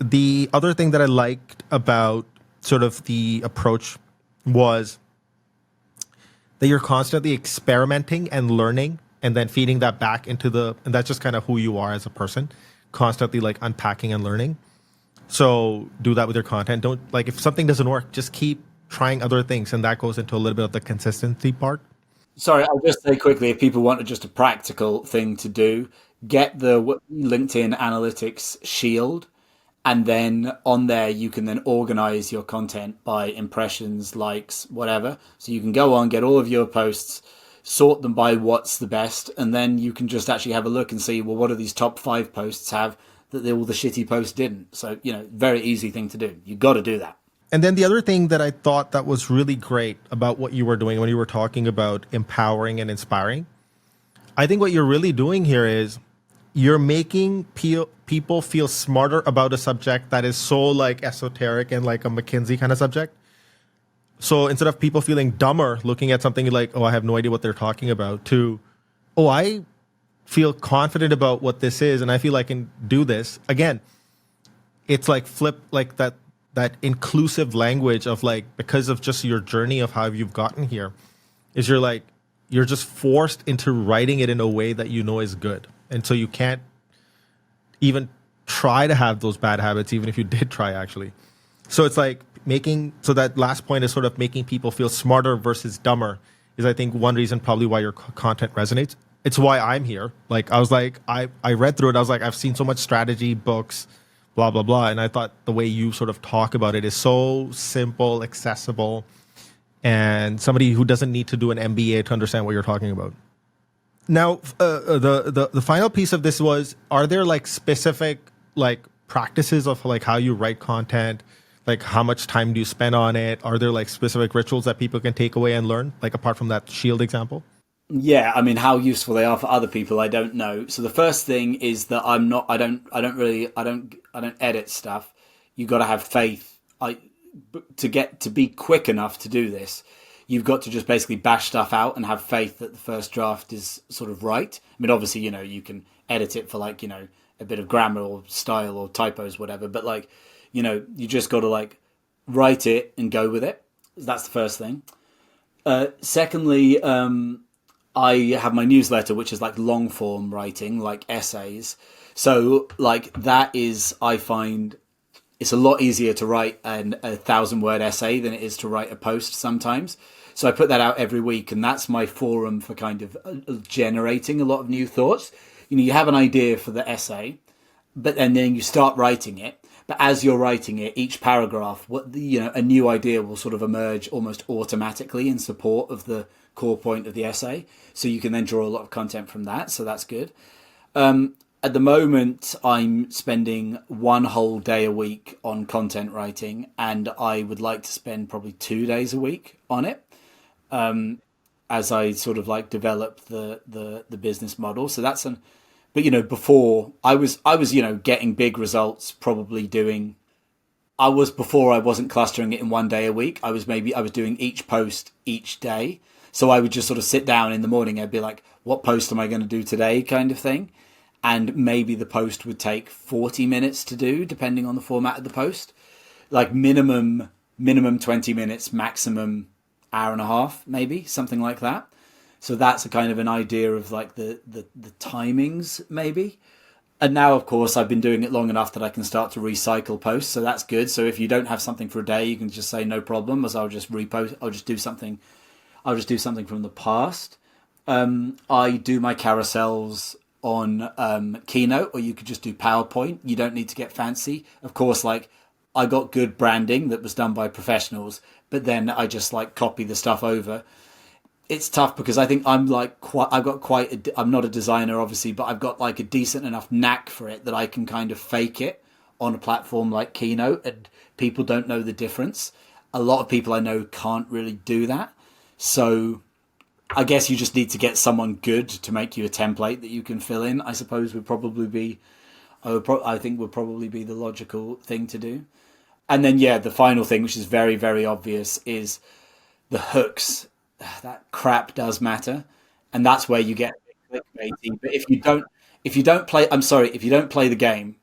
The other thing that I liked about sort of the approach was that you're constantly experimenting and learning and then feeding that back and that's just kind of who you are as a person, constantly like unpacking and learning. So do that with your content. Don't like, if something doesn't work, just keep trying other things. And that goes into a little bit of the consistency part. Sorry, I'll just say quickly, if people want just a practical thing to do, get the LinkedIn Analytics Shield, and then on there you can then organize your content by impressions, likes, whatever. So you can go on, get all of your posts, sort them by what's the best, and then you can just actually have a look and see, well, what do these top 5 posts have that all the shitty posts didn't? So, very easy thing to do. You got to do that. And then the other thing that I thought that was really great about what you were doing when you were talking about empowering and inspiring, I think what you're really doing here is you're making people feel smarter about a subject that is so like esoteric and like a McKinsey kind of subject. So instead of people feeling dumber looking at something like, oh, I have no idea what they're talking about, to, oh, I feel confident about what this is and I feel I can do this. Again, it's like flip like that inclusive language of like, because of just your journey of how you've gotten here, is you're just forced into writing it in a way that is good. And so you can't even try to have those bad habits, even if you did try actually. So it's like so that last point is sort of making people feel smarter versus dumber is, I think, one reason probably why your content resonates. It's why I'm here. Like I was like, I read through it. I was like, I've seen so much strategy books, blah, blah, blah. And I thought the way you sort of talk about it is so simple, accessible, and somebody who doesn't need to do an MBA to understand what you're talking about. Now, the final piece of this was, are there like specific like practices of like how you write content? Like how much time do you spend on it? Are there like specific rituals that people can take away and learn, like apart from that shield example? Yeah, I mean, how useful they are for other people, I don't know. So the first thing is that I don't edit stuff. You got to have faith. To be quick enough to do this, you've got to just basically bash stuff out and have faith that the first draft is sort of right. I mean, obviously, you can edit it for like, a bit of grammar or style or typos, whatever. But like, you just got to like write it and go with it. That's the first thing. Secondly, I have my newsletter, which is like long form writing, like essays. So like that is, I find it's a lot easier to write a 1,000-word essay than it is to write a post sometimes. So I put that out every week, and that's my forum for kind of generating a lot of new thoughts. You have an idea for the essay, and then you start writing it. But as you're writing it, each paragraph, a new idea will sort of emerge almost automatically in support of the core point of the essay. So you can then draw a lot of content from that. So that's good. At the moment, I'm spending one whole day a week on content writing, and I would like to spend probably 2 days a week on it as I sort of like develop the business model. So that's an, but before I was getting big results, probably doing. I was before I wasn't clustering it in one day a week. I was doing each post each day. So I would just sort of sit down in the morning. I'd be like, what post am I going to do today, kind of thing. And maybe the post would take 40 minutes to do, depending on the format of the post. Like minimum 20 minutes, maximum hour and a half, maybe something like that. So that's a kind of an idea of like the timings, maybe. And now, of course, I've been doing it long enough that I can start to recycle posts. So that's good. So if you don't have something for a day, you can just say no problem, as I'll just repost. I'll just do something. I'll just do something from the past. I do my carousels on Keynote, or you could just do PowerPoint. You don't need to get fancy. Of course, like I got good branding that was done by professionals, but then I just like copy the stuff over. It's tough because I think I'm like I've got quite. I'm not a designer, obviously, but I've got like a decent enough knack for it that I can kind of fake it on a platform like Keynote, and people don't know the difference. A lot of people I know can't really do that, so I guess you just need to get someone good to make you a template that you can fill in. I suppose would probably be. I think would probably be the logical thing to do. And then yeah, the final thing, which is very very obvious, is the hooks. That crap does matter, and that's where you get clickbaity. But if you don't play, I'm sorry, if you don't play the game,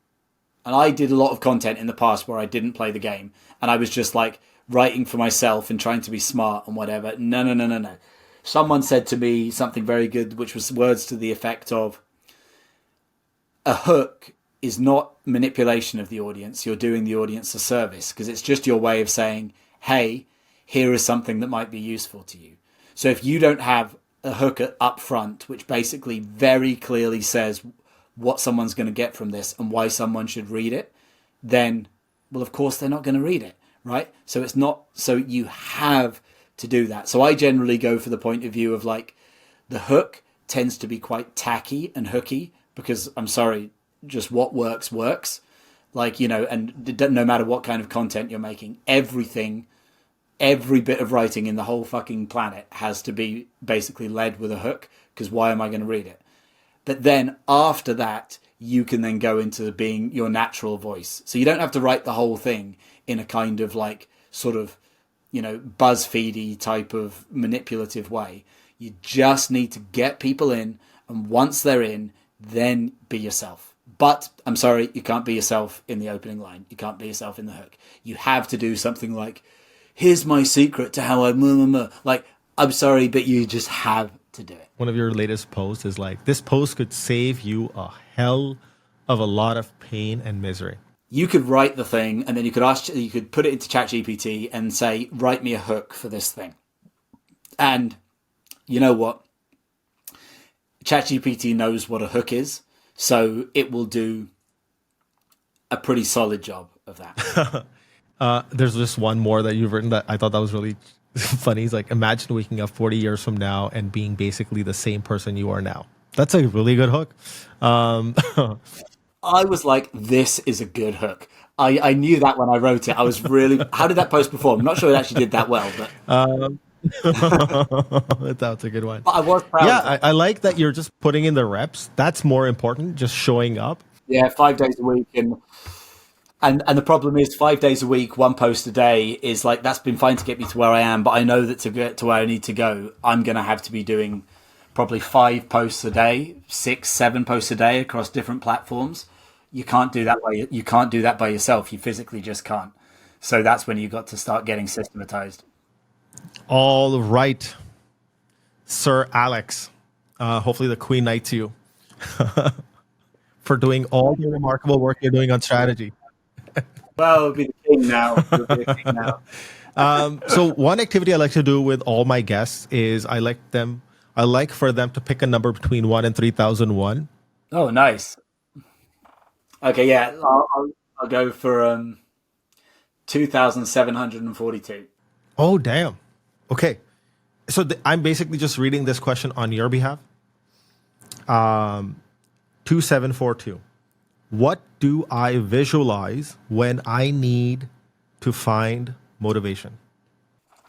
and I did a lot of content in the past where I didn't play the game, and I was just like writing for myself and trying to be smart and whatever. No, no, no, no, no. Someone said to me something very good, which was words to the effect of, a hook is not manipulation of the audience. You're doing the audience a service because it's just your way of saying, hey, here is something that might be useful to you. So if you don't have a hook up front, which basically very clearly says what someone's going to get from this and why someone should read it, then, well, of course, they're not going to read it, right? So it's not, so you have to do that. So I generally go for the point of view of like the hook tends to be quite tacky and hooky because I'm sorry, just what works works. Like, and no matter what kind of content you're making, every bit of writing in the whole fucking planet has to be basically led with a hook, because why am I going to read it? But then after that, you can then go into being your natural voice. So you don't have to write the whole thing in a kind of like sort of, BuzzFeedy type of manipulative way. You just need to get people in, and once they're in, then be yourself. But I'm sorry, you can't be yourself in the opening line. You can't be yourself in the hook. You have to do something like, here's my secret to how I. Like, I'm sorry, but you just have to do it. One of your latest posts is like, this post could save you a hell of a lot of pain and misery. You could write the thing, and then you could put it into ChatGPT and say, write me a hook for this thing. And you know what? ChatGPT knows what a hook is, so it will do a pretty solid job of that. There's just one more that you've written that I thought that was really funny. It's like, imagine waking up 40 years from now and being basically the same person you are now. That's a really good hook. I was like, this is a good hook. I knew that when I wrote it. I was really... How did that post perform? I'm not sure it actually did that well, but... That's a good one. But I was proud. Yeah, I like that you're just putting in the reps. That's more important, just showing up. Yeah, 5 days a week. And the problem is 5 days a week, one post a day is like, that's been fine to get me to where I am. But I know that to get to where I need to go, I'm going to have to be doing probably 5 posts a day, 6, 7 posts a day across different platforms. You can't do that by yourself. You physically just can't. So that's when you got to start getting systematized. All right, Sir Alex. Hopefully the Queen knights you for doing all the remarkable work you're doing on strategy. Well, it'll be the king now. It'll be the king now. So one activity I like to do with all my guests is I like for them to pick a number between 1 and 3001. Oh, nice. Okay, yeah, I'll go for 2,742. Oh, damn. Okay. So I'm basically just reading this question on your behalf. 2742. What do I visualize when I need to find motivation?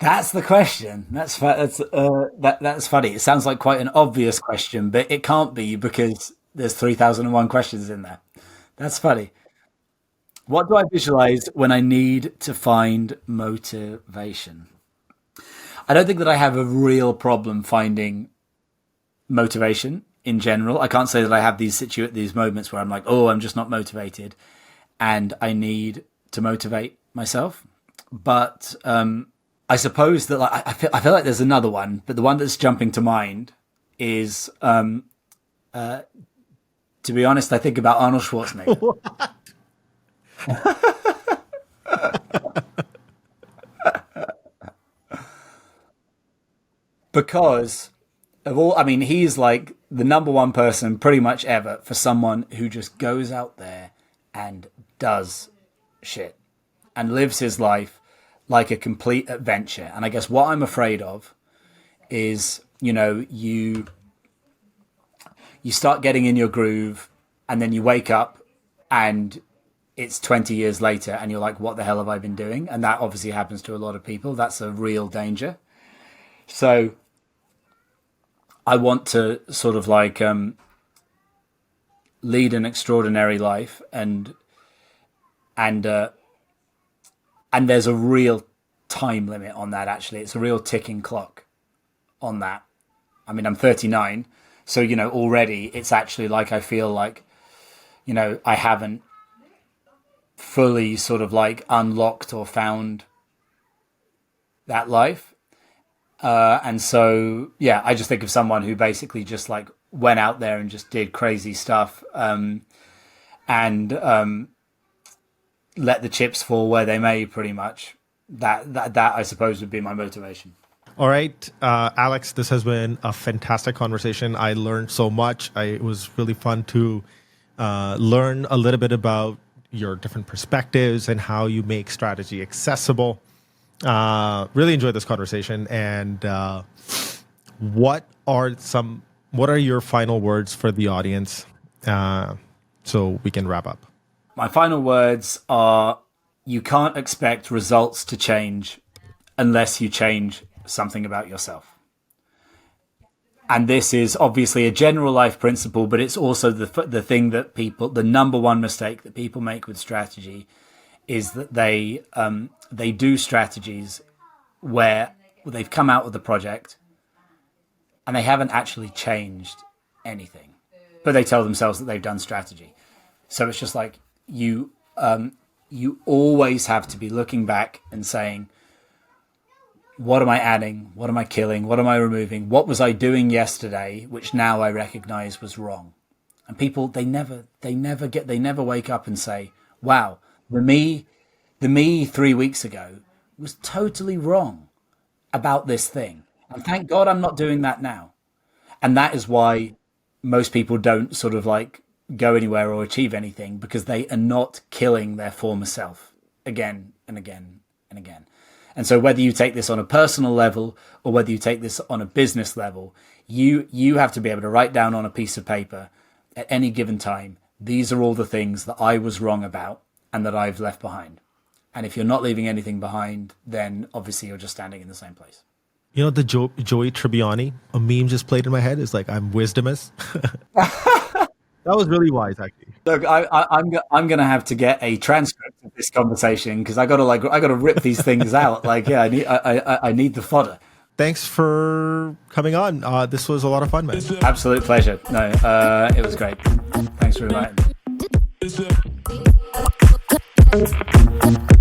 That's the question. That's funny. It sounds like quite an obvious question, but it can't be because there's 3001 questions in there. That's funny. What do I visualize when I need to find motivation? I don't think that I have a real problem finding motivation in general. I can't say that I have these moments where I'm like, oh, I'm just not motivated, and I need to motivate myself. But I suppose that like, I feel like there's another one, but the one that's jumping to mind is, to be honest, I think about Arnold Schwarzenegger. Because of all, I mean, he's like the number one person pretty much ever for someone who just goes out there and does shit and lives his life like a complete adventure. And I guess what I'm afraid of is, you start getting in your groove and then you wake up and it's 20 years later and you're like, what the hell have I been doing? And that obviously happens to a lot of people. That's a real danger. So I want to sort of like lead an extraordinary life, and there's a real time limit on that. Actually, it's a real ticking clock on that. I mean, I'm 39, so already it's actually like I feel like I haven't fully sort of like unlocked or found that life. And so, yeah, I just think of someone who basically just like went out there and just did crazy stuff, and let the chips fall where they may, pretty much. That I suppose would be my motivation. All right, Alex, this has been a fantastic conversation. I learned so much. It was really fun to learn a little bit about your different perspectives and how you make strategy accessible. Really enjoyed this conversation. And what are your final words for the audience, so we can wrap up? My final words are: you can't expect results to change unless you change something about yourself. And this is obviously a general life principle, but it's also the thing that the number one mistake that people make with strategy is that they do strategies where they've come out with the project and they haven't actually changed anything, but they tell themselves that they've done strategy. So it's just like you always have to be looking back and saying, what am I adding? What am I killing? What am I removing? What was I doing yesterday, which now I recognize was wrong? And people, they never wake up and say, wow, the me 3 weeks ago was totally wrong about this thing. And thank God I'm not doing that now. And that is why most people don't sort of like go anywhere or achieve anything, because they are not killing their former self again and again and again. And so whether you take this on a personal level or whether you take this on a business level, you have to be able to write down on a piece of paper at any given time, these are all the things that I was wrong about and that I've left behind. And if you're not leaving anything behind, then obviously you're just standing in the same place. The Joey Tribbiani, a meme just played in my head. Is like, I'm wisdomous. That was really wise, actually. Look, I'm gonna have to get a transcript of this conversation, because I gotta rip these things out. Like, yeah, I need the fodder. Thanks for coming on. This was a lot of fun, man. Absolute pleasure. No, it was great. Thanks for inviting me.